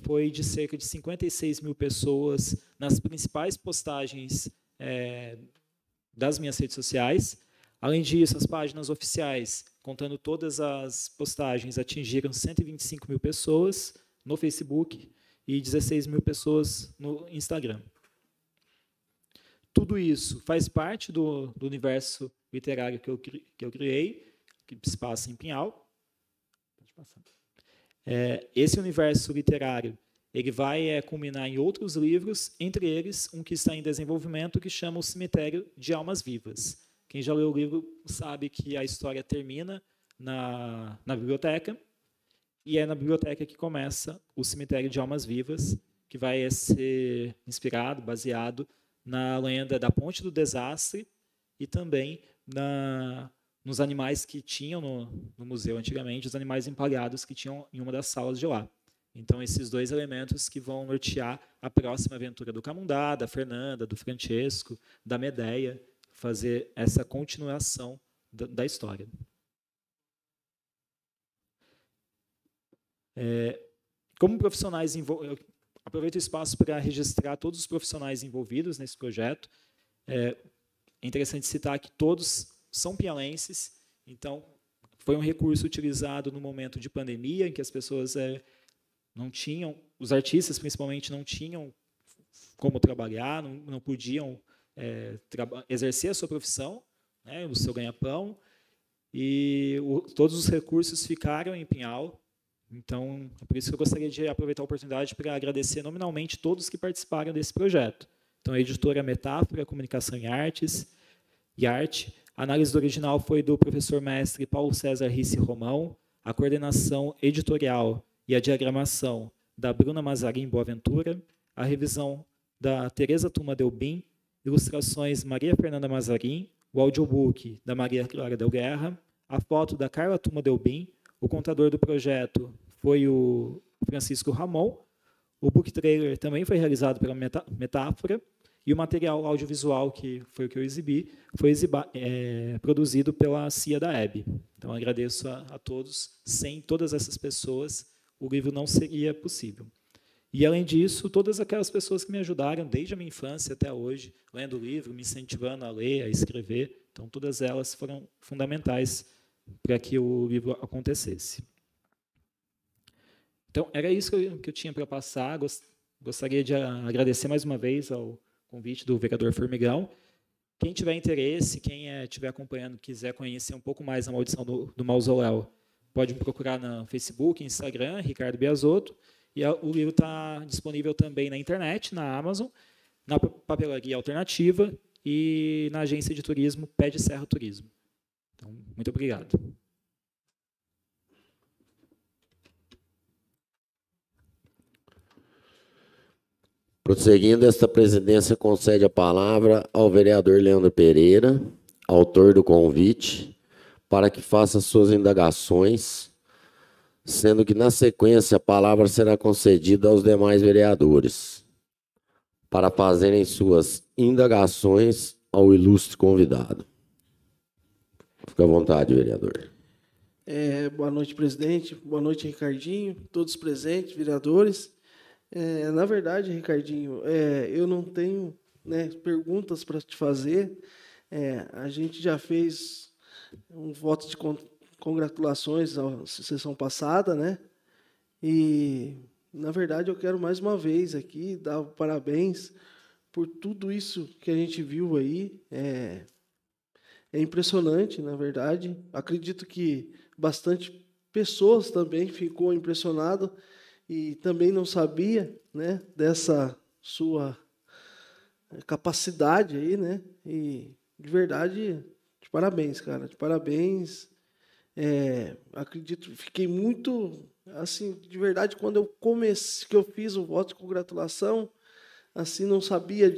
foi de cerca de 56 mil pessoas nas principais postagens das minhas redes sociais. Além disso, as páginas oficiais, contando todas as postagens, atingiram 125 mil pessoas no Facebook e 16 mil pessoas no Instagram. Tudo isso faz parte do universo literário que eu criei, que se passa em Pinhal. Pode passar. Esse universo literário ele vai culminar em outros livros, entre eles um que está em desenvolvimento, que chama O Cemitério de Almas Vivas. Quem já leu o livro sabe que a história termina na biblioteca, e é na biblioteca que começa O Cemitério de Almas Vivas, que vai ser inspirado, baseado na lenda da Ponte do Desastre e também nos animais que tinham no museu antigamente, os animais empalhados que tinham em uma das salas de lá. Então, esses dois elementos que vão nortear a próxima aventura do Camundá, da Fernanda, do Francesco, da Medeia, fazer essa continuação da história. Como profissionais envolvidos, aproveito o espaço para registrar todos os profissionais envolvidos nesse projeto. É interessante citar que todos são piaulenses, então foi um recurso utilizado no momento de pandemia, em que as pessoas não tinham, os artistas principalmente não tinham como trabalhar, não podiam exercer a sua profissão, né, o seu ganha-pão, e todos os recursos ficaram em Pinhal. Então, é por isso que eu gostaria de aproveitar a oportunidade para agradecer nominalmente todos que participaram desse projeto. Então, a editora Metáfora, Comunicação e Arte. A análise do original foi do professor mestre Paulo César Risse Romão, a coordenação editorial e a diagramação da Bruna Mazarim Boaventura, a revisão da Tereza Tuma Delbim, ilustrações Maria Fernanda Mazarim, o audiobook da Maria Clara Del Guerra, a foto da Carla Tuma Delbim, o contador do projeto foi o Francisco Ramon, o book trailer também foi realizado pela Metáfora, e o material audiovisual, que foi o que eu exibi, foi produzido pela CIA da EB. Então, agradeço a todos. Sem todas essas pessoas, o livro não seria possível. E, além disso, todas aquelas pessoas que me ajudaram, desde a minha infância até hoje, lendo o livro, me incentivando a ler, a escrever, então, todas elas foram fundamentais para que o livro acontecesse. Então, era isso que eu tinha para passar. Gostaria de agradecer mais uma vez ao convite do vereador Formigão. Quem tiver interesse, quem estiver acompanhando, quiser conhecer um pouco mais a Maldição do Mausoléu, pode me procurar no Facebook, Instagram, Ricardo Biasotto. E o livro está disponível também na internet, na Amazon, na papelaria alternativa e na agência de turismo Pé de Serra Turismo. Então, muito obrigado. Prosseguindo, esta presidência concede a palavra ao vereador Leandro Pereira, autor do convite, para que faça suas indagações, sendo que, na sequência, a palavra será concedida aos demais vereadores, para fazerem suas indagações ao ilustre convidado. Fica à vontade, vereador. Boa noite, presidente. Boa noite, Ricardinho, todos presentes, vereadores. Na verdade, Ricardinho, eu não tenho perguntas para te fazer. A gente já fez um voto de congratulações na sessão passada, né? E, na verdade, eu quero mais uma vez aqui dar parabéns por tudo isso que a gente viu aí. É impressionante, na verdade. Acredito que bastante pessoas também ficou impressionado e também não sabia, né, dessa sua capacidade aí, né? E de verdade, de parabéns, cara, de parabéns. Acredito, fiquei muito assim, de verdade, quando eu comecei, que eu fiz o voto de congratulação, assim, não sabia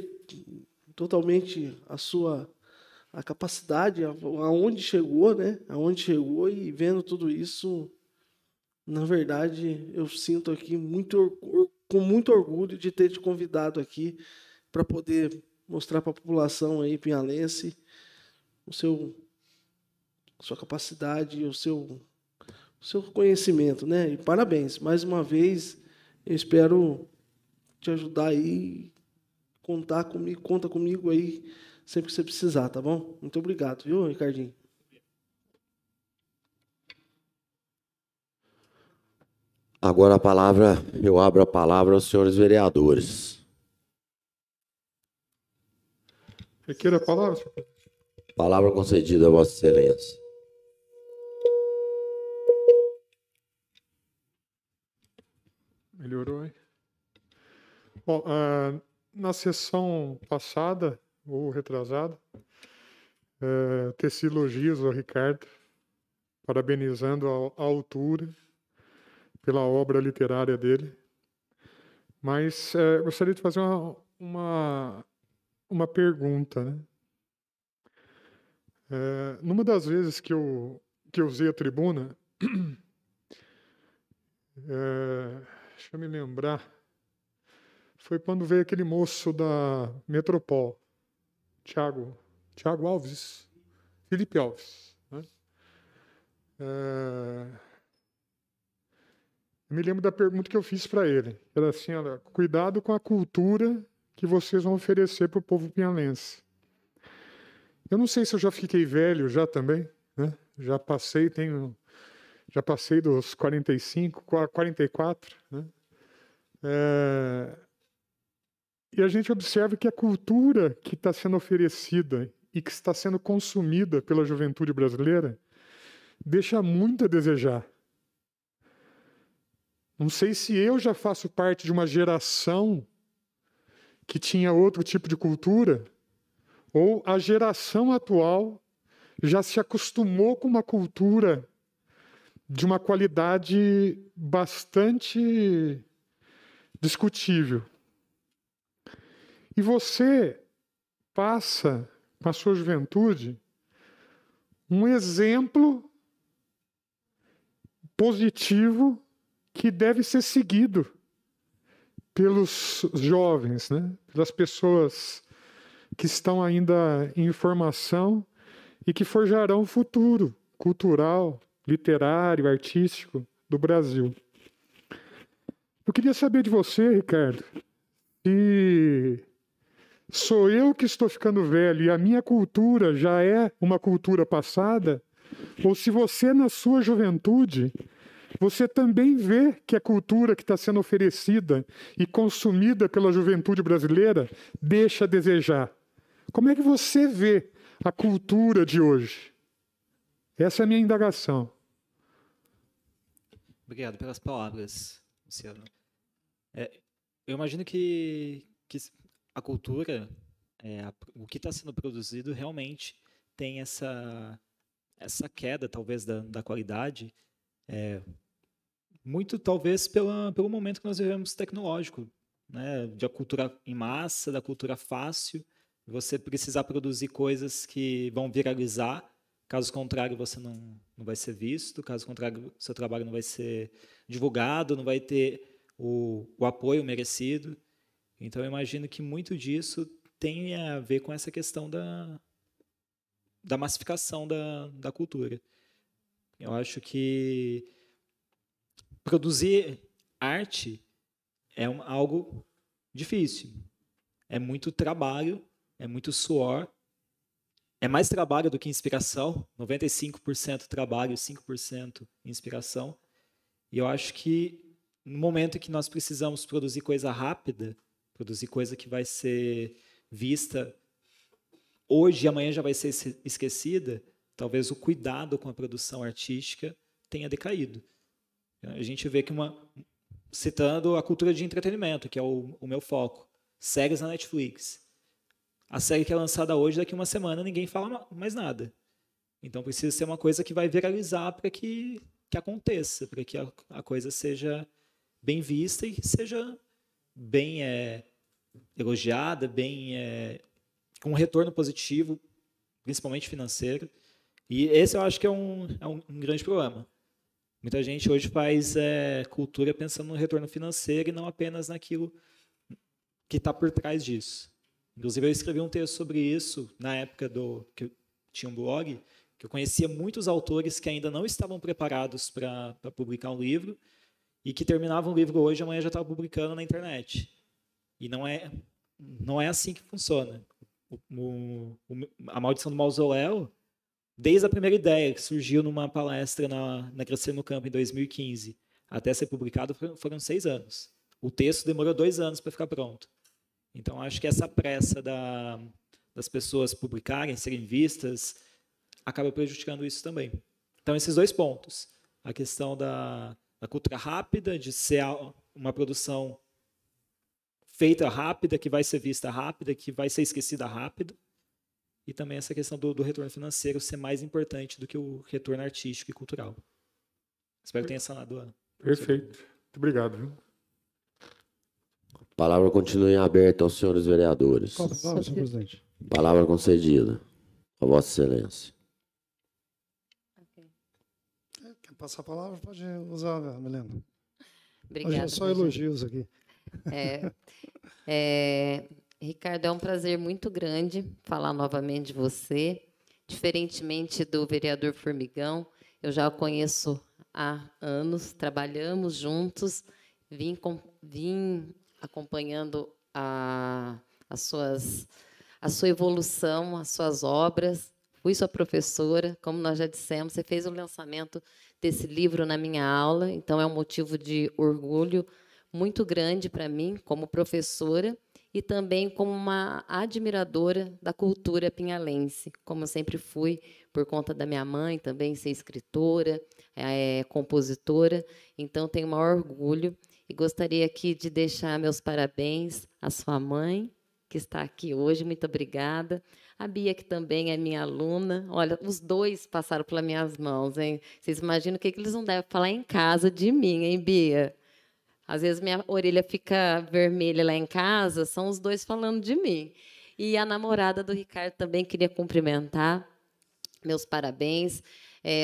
totalmente a capacidade, aonde chegou, né? Aonde chegou, e vendo tudo isso, na verdade, eu sinto aqui com muito orgulho de ter te convidado aqui para poder mostrar para a população aí pinhalense sua capacidade, o seu conhecimento, né? E parabéns, mais uma vez. Eu espero te ajudar aí, conta comigo aí sempre que você precisar, tá bom? Muito obrigado, viu, Ricardinho? Agora eu abro a palavra aos senhores vereadores. Requer a palavra, senhor? Palavra concedida a Vossa Excelência. Melhorou, hein? Bom, na sessão passada, ou retrasada, teci elogios ao Ricardo, parabenizando a altura pela obra literária dele. Mas gostaria de fazer uma pergunta, né? Numa das vezes que eu usei a tribuna, deixa eu me lembrar, foi quando veio aquele moço da Metropol, Tiago Alves, Felipe Alves, né? Eu me lembro da pergunta que eu fiz para ele. Era assim, olha, cuidado com a cultura que vocês vão oferecer para o povo pinhalense. Eu não sei se eu já fiquei velho já também, né? Já passei dos 45, 44, né? E a gente observa que a cultura que está sendo oferecida e que está sendo consumida pela juventude brasileira deixa muito a desejar. Não sei se eu já faço parte de uma geração que tinha outro tipo de cultura, ou a geração atual já se acostumou com uma cultura de uma qualidade bastante discutível. E você passa, com a sua juventude, um exemplo positivo que deve ser seguido pelos jovens, né? Pelas pessoas que estão ainda em formação e que forjarão o futuro cultural, literário, artístico do Brasil. Eu queria saber de você, Ricardo, se sou eu que estou ficando velho e a minha cultura já é uma cultura passada, ou se você, na sua juventude, você também vê que a cultura que está sendo oferecida e consumida pela juventude brasileira deixa a desejar. Como é que você vê a cultura de hoje? Essa é a minha indagação. Obrigado pelas palavras, Luciano. Eu imagino que a cultura, o que está sendo produzido realmente tem essa queda, talvez, da qualidade, muito, talvez, pelo momento que nós vivemos tecnológico, né? Da cultura em massa, da cultura fácil, você precisar produzir coisas que vão viralizar, caso contrário você não vai ser visto, caso contrário seu trabalho não vai ser divulgado, não vai ter o apoio merecido. Então eu imagino que muito disso tem a ver com essa questão da massificação da cultura. Eu acho que produzir arte é algo difícil. É muito trabalho, é muito suor. É mais trabalho do que inspiração. 95% trabalho, 5% inspiração. E eu acho que no momento em que nós precisamos produzir coisa rápida, produzir coisa que vai ser vista hoje e amanhã já vai ser esquecida, talvez o cuidado com a produção artística tenha decaído. A gente vê que citando a cultura de entretenimento, que é o meu foco, séries na Netflix. A série que é lançada hoje, daqui uma semana, ninguém fala mais nada. Então precisa ser uma coisa que vai viralizar para que aconteça, para que a coisa seja bem vista e seja bem elogiada, com um retorno positivo, principalmente financeiro. E esse eu acho que é um grande problema. Muita gente hoje faz cultura pensando no retorno financeiro e não apenas naquilo que está por trás disso. Inclusive, eu escrevi um texto sobre isso na época que eu tinha um blog, que eu conhecia muitos autores que ainda não estavam preparados para publicar um livro e que terminavam o livro hoje e amanhã já estavam publicando na internet. E não é assim que funciona. A Maldição do Mausoléu, desde a primeira ideia, que surgiu numa palestra na Crescer no Campo, em 2015, até ser publicado, foram 6 anos. O texto demorou 2 anos para ficar pronto. Então, acho que essa pressa das pessoas publicarem, serem vistas, acaba prejudicando isso também. Então, esses 2 pontos. A questão da cultura rápida, de ser uma produção feita rápida, que vai ser vista rápida, que vai ser esquecida rápido. E também essa questão do retorno financeiro ser mais importante do que o retorno artístico e cultural. Espero que tenha sanado. Perfeito. Muito obrigado. Viu? A palavra continua em aberto aos senhores vereadores. Qual a palavra, senhor presidente? Palavra concedida. A Vossa Excelência. Quer passar a palavra? Pode usar, Milena. Obrigada. Só elogios aqui. Ricardo, é um prazer muito grande falar novamente de você. Diferentemente do vereador Formigão, eu já o conheço há anos, trabalhamos juntos, vim acompanhando a sua evolução, as suas obras. Fui sua professora, como nós já dissemos, você fez o lançamento desse livro na minha aula, então é um motivo de orgulho muito grande para mim, como professora, e também como uma admiradora da cultura pinhalense, como eu sempre fui, por conta da minha mãe também ser escritora, compositora, então tenho o maior orgulho e gostaria aqui de deixar meus parabéns à sua mãe, que está aqui hoje, muito obrigada. A Bia, que também é minha aluna. Olha, os 2 passaram pelas minhas mãos, hein? Vocês imaginam o que eles não devem falar em casa de mim, hein, Bia? Às vezes minha orelha fica vermelha lá em casa, são os 2 falando de mim. E a namorada do Ricardo também queria cumprimentar. Meus parabéns.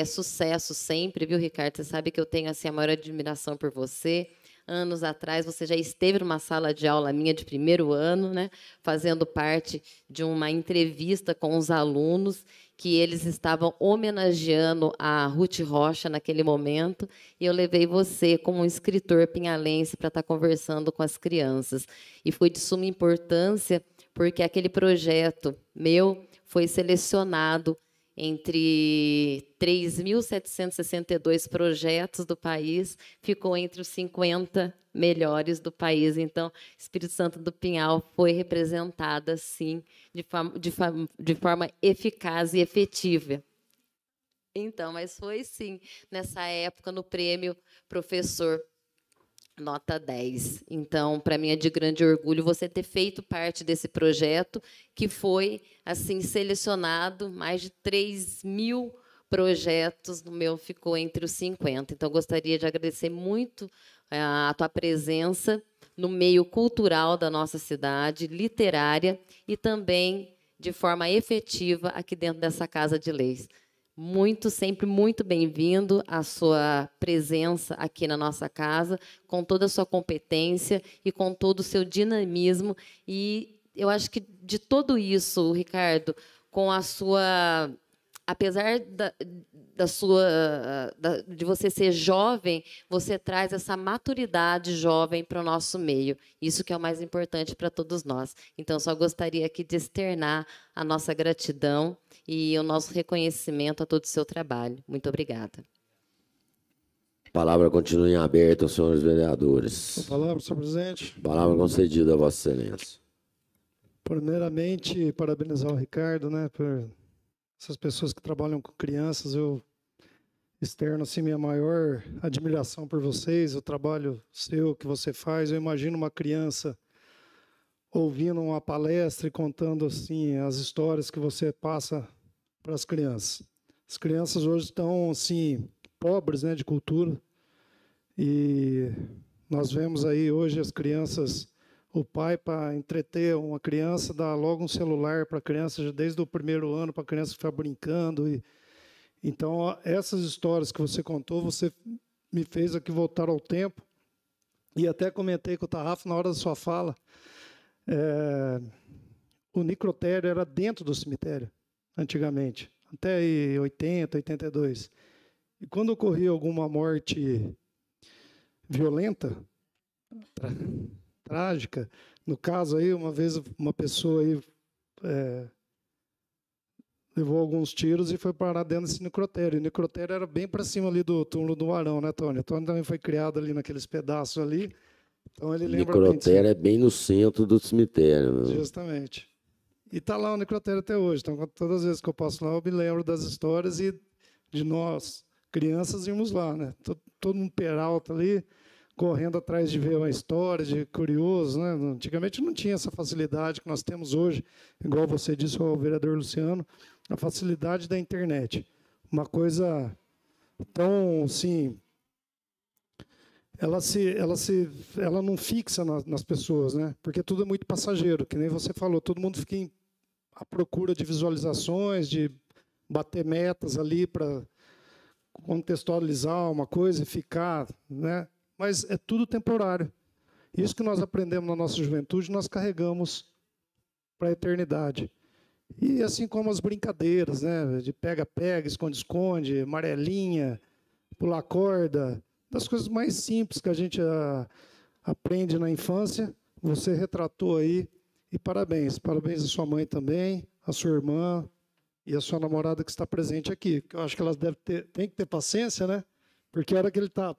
Sucesso sempre, viu, Ricardo? Você sabe que eu tenho assim, a maior admiração por você. Anos atrás, você já esteve numa sala de aula minha de 1º ano, né, fazendo parte de uma entrevista com os alunos, que eles estavam homenageando a Ruth Rocha naquele momento, e eu levei você como um escritor pinhalense para estar conversando com as crianças. E foi de suma importância, porque aquele projeto meu foi selecionado entre 3.762 projetos do país, ficou entre os 50 melhores do país. Então, Espírito Santo do Pinhal foi representada, sim, de forma eficaz e efetiva. Então, mas foi, sim, nessa época, no prêmio Professor Nota 10. Então, para mim é de grande orgulho você ter feito parte desse projeto, que foi assim selecionado, mais de 3.000 projetos, no meu ficou entre os 50. Então, gostaria de agradecer muito a tua presença no meio cultural da nossa cidade, literária, e também de forma efetiva aqui dentro dessa Casa de Leis. Sempre muito bem-vindo a sua presença aqui na nossa casa, com toda a sua competência e com todo o seu dinamismo. E eu acho que de tudo isso, Ricardo, com a sua... Apesar de você ser jovem, você traz essa maturidade jovem para o nosso meio. Isso que é o mais importante para todos nós. Então, só gostaria aqui de externar a nossa gratidão e o nosso reconhecimento a todo o seu trabalho. Muito obrigada. Palavra continua em aberto, senhores vereadores. A palavra, senhor presidente. Palavra concedida a Vossa Excelência. Primeiramente, parabenizar o Ricardo, né, por essas pessoas que trabalham com crianças. Eu externo assim minha maior admiração por vocês, o trabalho seu que você faz. Eu imagino uma criança ouvindo uma palestra e contando assim as histórias que você passa para as crianças. As crianças hoje estão assim pobres, né, de cultura, e nós vemos aí hoje as crianças, o pai, para entreter uma criança, dá logo um celular para a criança, já desde o primeiro ano, para a criança ficar brincando. Então, essas histórias que você contou, você me fez aqui voltar ao tempo, e até comentei com o Tarrafo na hora da sua fala, o necrotério era dentro do cemitério, antigamente, até aí 80, 82. E quando ocorria alguma morte violenta, trágica, no caso aí, uma vez uma pessoa aí levou alguns tiros e foi parar dentro desse necrotério. O necrotério era bem para cima ali do túmulo do Varão, né, Tony? O Tony também foi criado ali naqueles pedaços ali. Então ele lembra bem. O necrotério é bem no centro do cemitério. Né? Justamente. E está lá o necrotério até hoje. Então, todas as vezes que eu passo lá, eu me lembro das histórias e de nós, crianças, íamos lá, né? Todo mundo peralta ali, correndo atrás de ver uma história, de curioso, né? Antigamente não tinha essa facilidade que nós temos hoje, igual você disse ao vereador Luciano, a facilidade da internet. Uma coisa tão, assim, ela não fixa nas pessoas, né? Porque tudo é muito passageiro, que nem você falou, todo mundo fica à procura de visualizações, de bater metas ali para contextualizar uma coisa e ficar, né? Mas é tudo temporário. Isso que nós aprendemos na nossa juventude, nós carregamos para a eternidade. E assim como as brincadeiras, né? De pega-pega, esconde-esconde, amarelinha, pular corda, das coisas mais simples que a gente aprende na infância, você retratou aí, e parabéns. Parabéns à sua mãe também, à sua irmã e à sua namorada que está presente aqui. Eu acho que elas tem que ter paciência, né? Porque a hora que ele está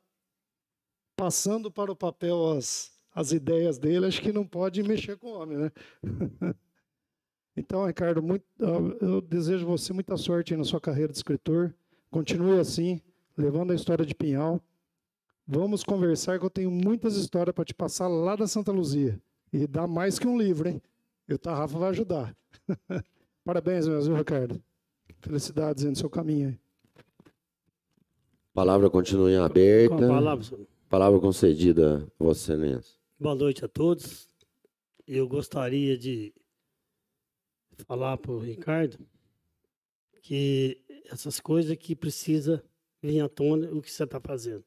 passando para o papel as ideias dele, acho que não pode mexer com o homem, né? Então, Ricardo, eu desejo você muita sorte aí na sua carreira de escritor. Continue assim, levando a história de Pinhal. Vamos conversar, que eu tenho muitas histórias para te passar lá da Santa Luzia. E dá mais que um livro, hein? E o Tarrafa vai ajudar. Parabéns, meu Ricardo. Felicidades aí no seu caminho aí. Palavra continua em aberta. Com a palavra, senhor. Palavra concedida a Vossa Excelência. Boa noite a todos. Eu gostaria de falar para o Ricardo que essas coisas que precisa vir à tona, o que você está fazendo.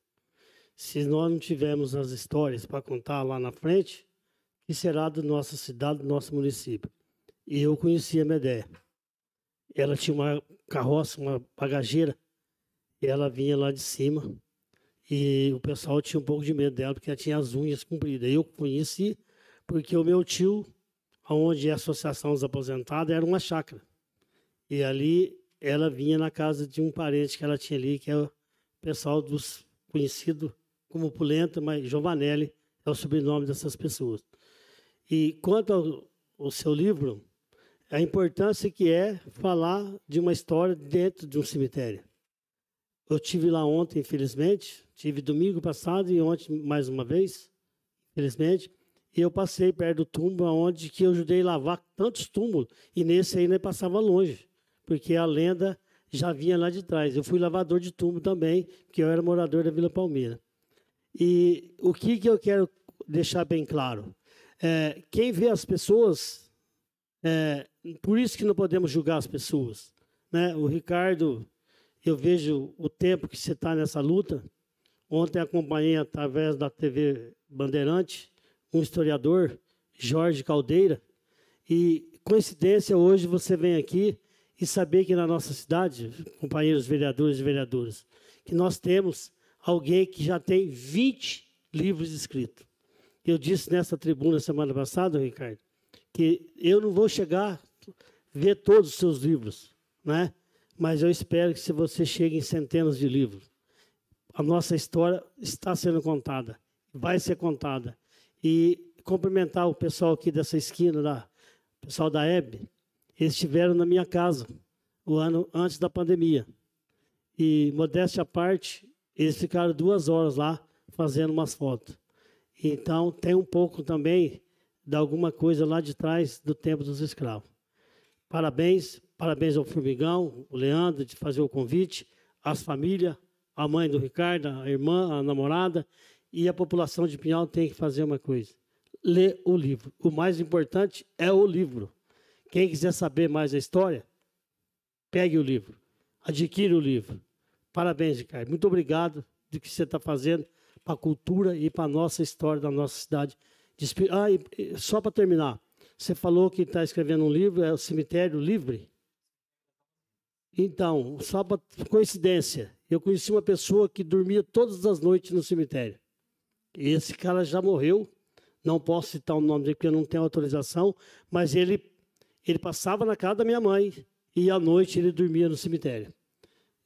Se nós não tivermos as histórias para contar lá na frente, que será da nossa cidade, do nosso município? E eu conhecia a Medé. Ela tinha uma carroça, uma bagageira, e ela vinha lá de cima, e o pessoal tinha um pouco de medo dela, porque ela tinha as unhas compridas. Eu conheci, porque o meu tio, onde é a Associação dos Aposentados, era uma chácara. E ali ela vinha na casa de um parente que ela tinha ali, que é o pessoal dos conhecido como Pulenta, mas Giovanelli é o sobrenome dessas pessoas. E quanto ao seu livro, a importância que é falar de uma história dentro de um cemitério. Eu tive lá ontem, infelizmente, tive domingo passado e ontem mais uma vez, infelizmente, e eu passei perto do túmulo, onde que eu ajudei a lavar tantos túmulos, e nesse aí nem passava longe, porque a lenda já vinha lá de trás. Eu fui lavador de túmulo também, porque eu era morador da Vila Palmeira. E o que eu quero deixar bem claro? Quem vê as pessoas, por isso que não podemos julgar as pessoas. Né? O Ricardo, eu vejo o tempo que você está nessa luta. Ontem acompanhei, através da TV Bandeirante, um historiador, Jorge Caldeira, e, coincidência, hoje você vem aqui e saber que na nossa cidade, companheiros vereadores e vereadoras, que nós temos alguém que já tem 20 livros escritos. Eu disse nessa tribuna semana passada, Ricardo, que eu não vou chegar a ver todos os seus livros, né? Mas eu espero que se você chegue em centenas de livros. a nossa história está sendo contada, vai ser contada. E cumprimentar o pessoal aqui dessa esquina, o pessoal da EB, eles estiveram na minha casa o ano antes da pandemia. E, modéstia à parte, eles ficaram 2 horas lá fazendo umas fotos. Então, tem um pouco também de alguma coisa lá de trás do tempo dos escravos. Parabéns, parabéns ao Formigão, o Leandro, de fazer o convite, as famílias, a mãe do Ricardo, a irmã, a namorada, e a população de Pinhal tem que fazer uma coisa: ler o livro. O mais importante é o livro. Quem quiser saber mais a história, pegue o livro, adquira o livro. Parabéns, Ricardo. Muito obrigado do que você está fazendo para a cultura e para a nossa história da nossa cidade. E só para terminar, você falou que está escrevendo um livro, é o Cemitério Livre? Então, só para coincidência, eu conheci uma pessoa que dormia todas as noites no cemitério. E esse cara já morreu, não posso citar o nome dele porque eu não tenho autorização, mas ele passava na casa da minha mãe e à noite ele dormia no cemitério.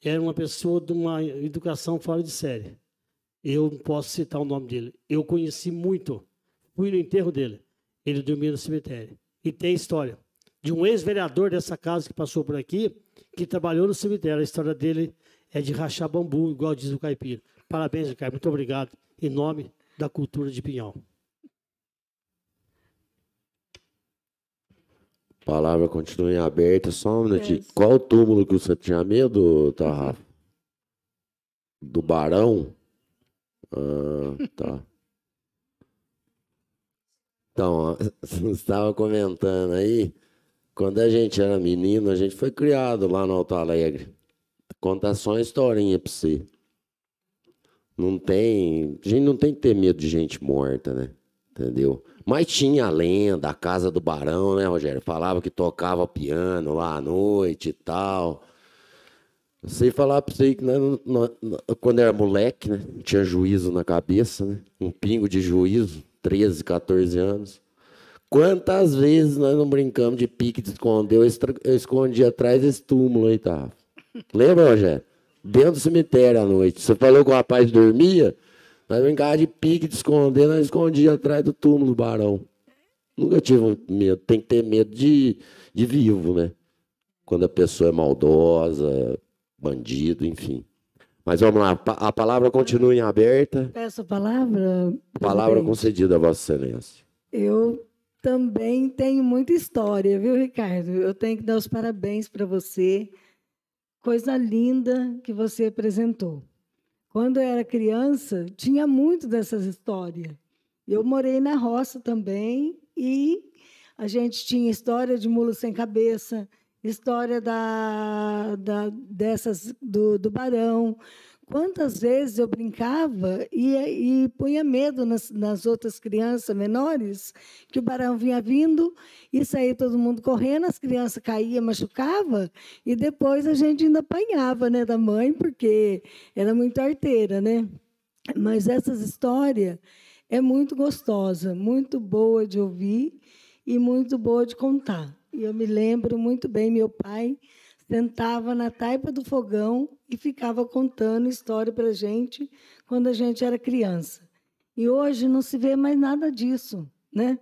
Era uma pessoa de uma educação fora de série. Eu não posso citar o nome dele. Eu conheci muito, fui no enterro dele. Ele dormia no cemitério. E tem história de um ex-vereador dessa casa que passou por aqui, que trabalhou no cemitério. A história dele é de rachar bambu, igual diz o caipira. Parabéns, Ricardo. Muito obrigado. Em nome da cultura de Pinhal. A palavra continua em aberta. Só um minutinho. Qual o túmulo que você tinha medo, Rafa? Do Barão? Ah, tá. Então, você estava comentando aí, quando a gente era menino, a gente foi criado lá no Alto Alegre. Contar só uma historinha para você. A gente não tem que ter medo de gente morta, né? Entendeu? Mas tinha a lenda, a casa do Barão, né, Rogério? Falava que tocava piano lá à noite e tal. Eu sei falar para você que quando era moleque, né, tinha juízo na cabeça, né? Um pingo de juízo, 13, 14 anos. Quantas vezes nós não brincamos de pique de esconder? Eu escondi atrás desse túmulo aí, tá? Lembra, Rogério? Dentro do cemitério à noite. Você falou que o rapaz dormia, nós brincávamos de pique de esconder, nós escondia atrás do túmulo do Barão. Nunca tive medo. Tem que ter medo de vivo, né? Quando a pessoa é maldosa, bandido, enfim. Mas vamos lá, a palavra continua em aberta. Peço a palavra. Palavra concedida a Vossa Excelência. Eu também tenho muita história, viu, Ricardo? Eu tenho que dar os parabéns para você. Coisa linda que você apresentou. Quando eu era criança, tinha muito dessas histórias. Eu morei na roça também e a gente tinha história de mula sem cabeça, história dessas do Barão. Quantas vezes eu brincava e punha medo nas outras crianças menores, que o Barão vinha vindo e saía todo mundo correndo, as crianças caíam, machucavam, e depois a gente ainda apanhava, né, da mãe, porque era muito arteira, né? Mas essas histórias é muito gostosa, muito boa de ouvir e muito boa de contar. E eu me lembro muito bem, meu pai sentava na taipa do fogão e ficava contando história para a gente quando a gente era criança. E hoje não se vê mais nada disso, né?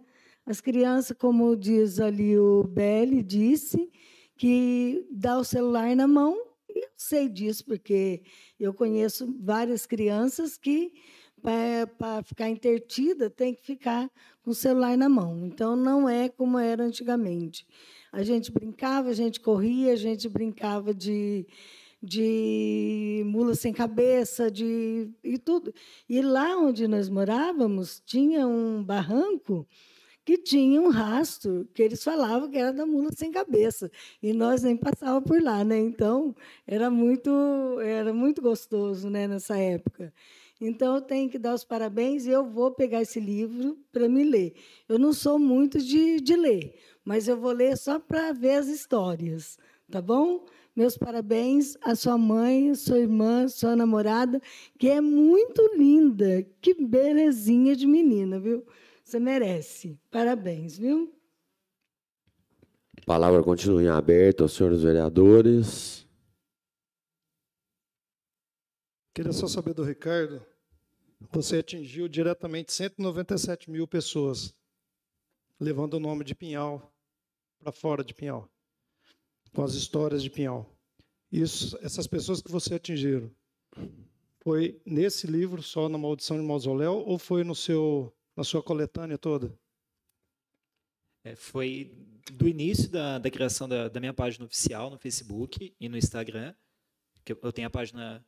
As crianças, como diz ali o Belli, disse, que dá o celular na mão, e eu sei disso, porque eu conheço várias crianças que, para ficar entretida, tem que ficar com o celular na mão. Então, não é como era antigamente. A gente brincava, a gente corria, a gente brincava de mula sem cabeça, e tudo. E lá onde nós morávamos, tinha um barranco que tinha um rastro, que eles falavam que era da mula sem cabeça. E nós nem passávamos por lá, né? Então, era muito gostoso, né, nessa época. Então, eu tenho que dar os parabéns e eu vou pegar esse livro para me ler. Eu não sou muito de ler, mas eu vou ler só para ver as histórias, tá bom? Meus parabéns à sua mãe, sua irmã, sua namorada, que é muito linda. Que belezinha de menina, viu? Você merece. Parabéns, viu? A palavra continua em aberto aos senhores vereadores. Queria só saber do Ricardo, você atingiu diretamente 197 mil pessoas, levando o nome de Pinhal para fora de Pinhal, com as histórias de Pinhal. Essas pessoas que você atingiram, foi nesse livro, só na Maldição de Mausoléu, ou foi na sua coletânea toda? Foi do início da criação da minha página oficial no Facebook e no Instagram, que eu tenho a página,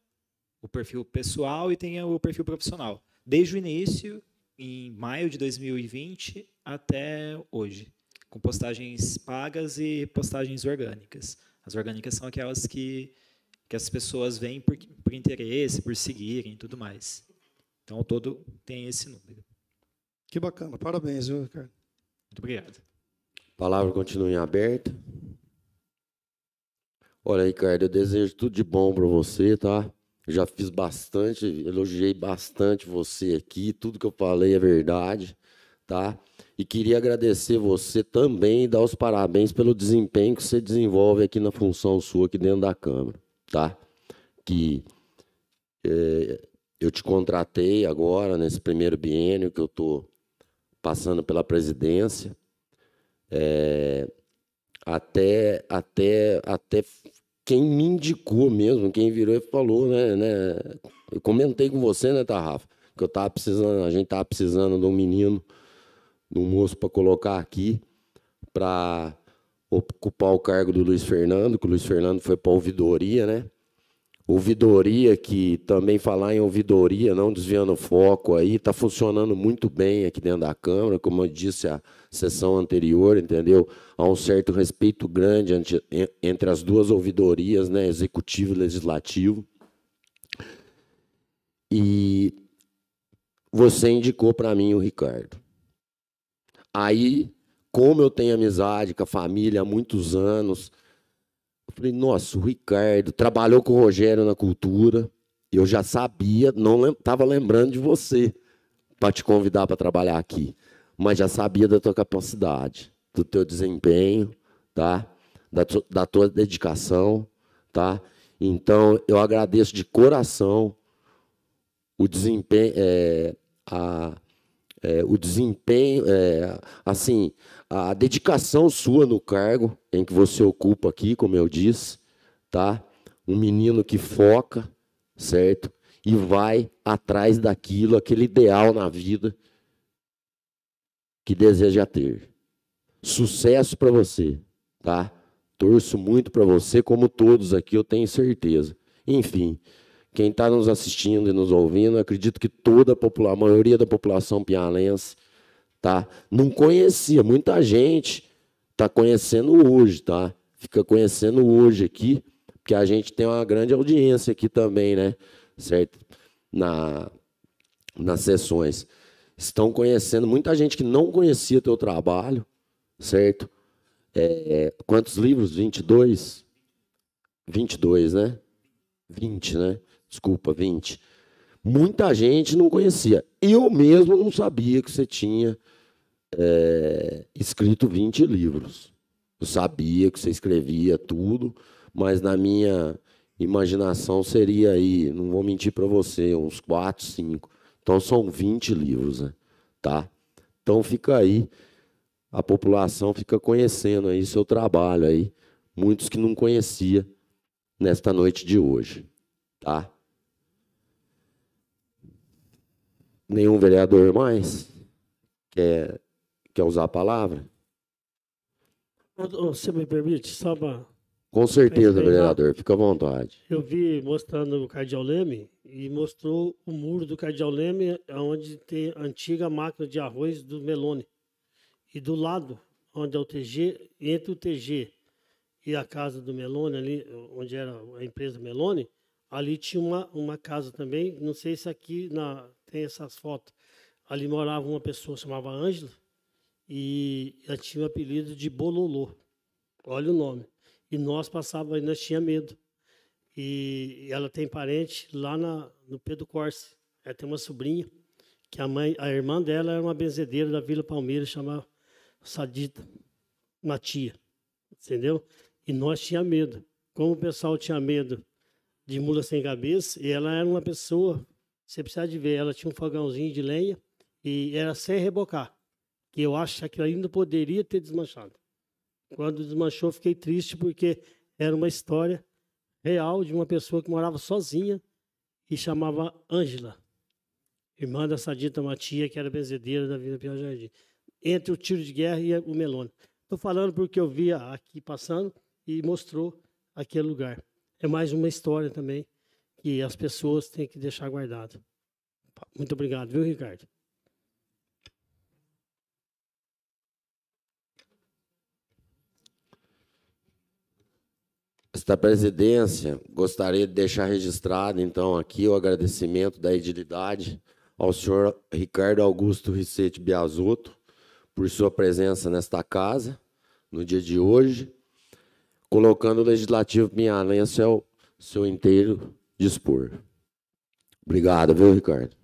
o perfil pessoal e tenho o perfil profissional. Desde o início, em maio de 2020 até hoje, com postagens pagas e postagens orgânicas. As orgânicas são aquelas que as pessoas veem por interesse, por seguirem e tudo mais. Então, ao todo, tem esse número. Que bacana. Parabéns, viu, Ricardo? Muito obrigado. A palavra continua em aberto. Olha, Ricardo, eu desejo tudo de bom para você, tá? Eu já fiz bastante, elogiei bastante você aqui, tudo que eu falei é verdade, tá? E queria agradecer você também e dar os parabéns pelo desempenho que você desenvolve aqui na função sua aqui dentro da Câmara, tá? Que eu te contratei agora, nesse primeiro biênio que eu estou passando pela presidência, até quem me indicou mesmo, quem virou e falou, né? Eu comentei com você, né, Rafa, que a gente estava precisando de um menino, de um moço para colocar aqui, para ocupar o cargo do Luiz Fernando, que o Luiz Fernando foi para a ouvidoria, né? Ouvidoria, que também falar em ouvidoria, não desviando o foco aí, está funcionando muito bem aqui dentro da Câmara, como eu disse a sessão anterior, entendeu? Há um certo respeito grande entre as duas ouvidorias, né, executivo e legislativo. E você indicou para mim o Ricardo. Aí, como eu tenho amizade com a família há muitos anos, eu falei, nossa, o Ricardo trabalhou com o Rogério na cultura, eu já sabia, não estava lembrando de você para te convidar para trabalhar aqui, mas já sabia da tua capacidade, do teu desempenho, tá? Da tua dedicação, tá? Então, eu agradeço de coração o desempenho, assim, a dedicação sua no cargo em que você ocupa aqui, como eu disse, tá? Um menino que foca, certo? E vai atrás daquilo, aquele ideal na vida que deseja ter. Sucesso para você, tá? Torço muito para você, como todos aqui, eu tenho certeza. Enfim, quem está nos assistindo e nos ouvindo, acredito que a maioria da população piauiense, tá? Não conhecia, muita gente está conhecendo hoje, tá? Fica conhecendo hoje aqui, porque a gente tem uma grande audiência aqui também, né? Certo? Nas sessões. Estão conhecendo muita gente que não conhecia teu trabalho, certo? Quantos livros? 22? 22, né? 20, né? Desculpa, 20. Muita gente não conhecia. Eu mesmo não sabia que você tinha escrito 20 livros. Eu sabia que você escrevia tudo, mas na minha imaginação seria aí, não vou mentir para você, uns 4, 5. Então são 20 livros, né? Tá? Então fica aí, a população fica conhecendo aí seu trabalho aí, muitos que não conhecia nesta noite de hoje, tá? Nenhum vereador mais quer usar a palavra? Você me permite, só para... Com certeza, vereador, fica à vontade. Eu vi mostrando o Cardeal Leme e mostrou o muro do Cardeal Leme, onde tem a antiga máquina de arroz do Meloni. E do lado, onde é o TG, entre o TG e a casa do Meloni, ali, onde era a empresa Meloni, ali tinha uma casa também, não sei se aqui tem essas fotos. Ali morava uma pessoa chamava Ângela e ela tinha o apelido de Bololô. Olha o nome. E nós tinha medo. E ela tem parente lá no Pedro Corse. Ela tem uma sobrinha, que a irmã dela era uma benzedeira da Vila Palmeiras, chamava Sadita, uma tia. Entendeu? E nós tinha medo. Como o pessoal tinha medo de mula sem cabeça, e ela era uma pessoa, você precisa de ver, ela tinha um fogãozinho de lenha e era sem rebocar, que eu acho que ainda poderia ter desmanchado. Quando desmanchou, fiquei triste, porque era uma história real de uma pessoa que morava sozinha e chamava Ângela, irmã da Sadita Matia, que era benzedeira da Vila Piau Jardim, entre o tiro de guerra e o Melone. Estou falando porque eu via aqui passando e mostrou aquele lugar. É mais uma história também que as pessoas têm que deixar guardado. Muito obrigado, viu, Ricardo? Esta presidência, gostaria de deixar registrado, então, aqui o agradecimento da edilidade ao senhor Ricardo Augusto Ricete Biasotto por sua presença nesta casa, no dia de hoje, colocando o Legislativo Pinhalense ao seu inteiro dispor. Obrigado, viu, Ricardo?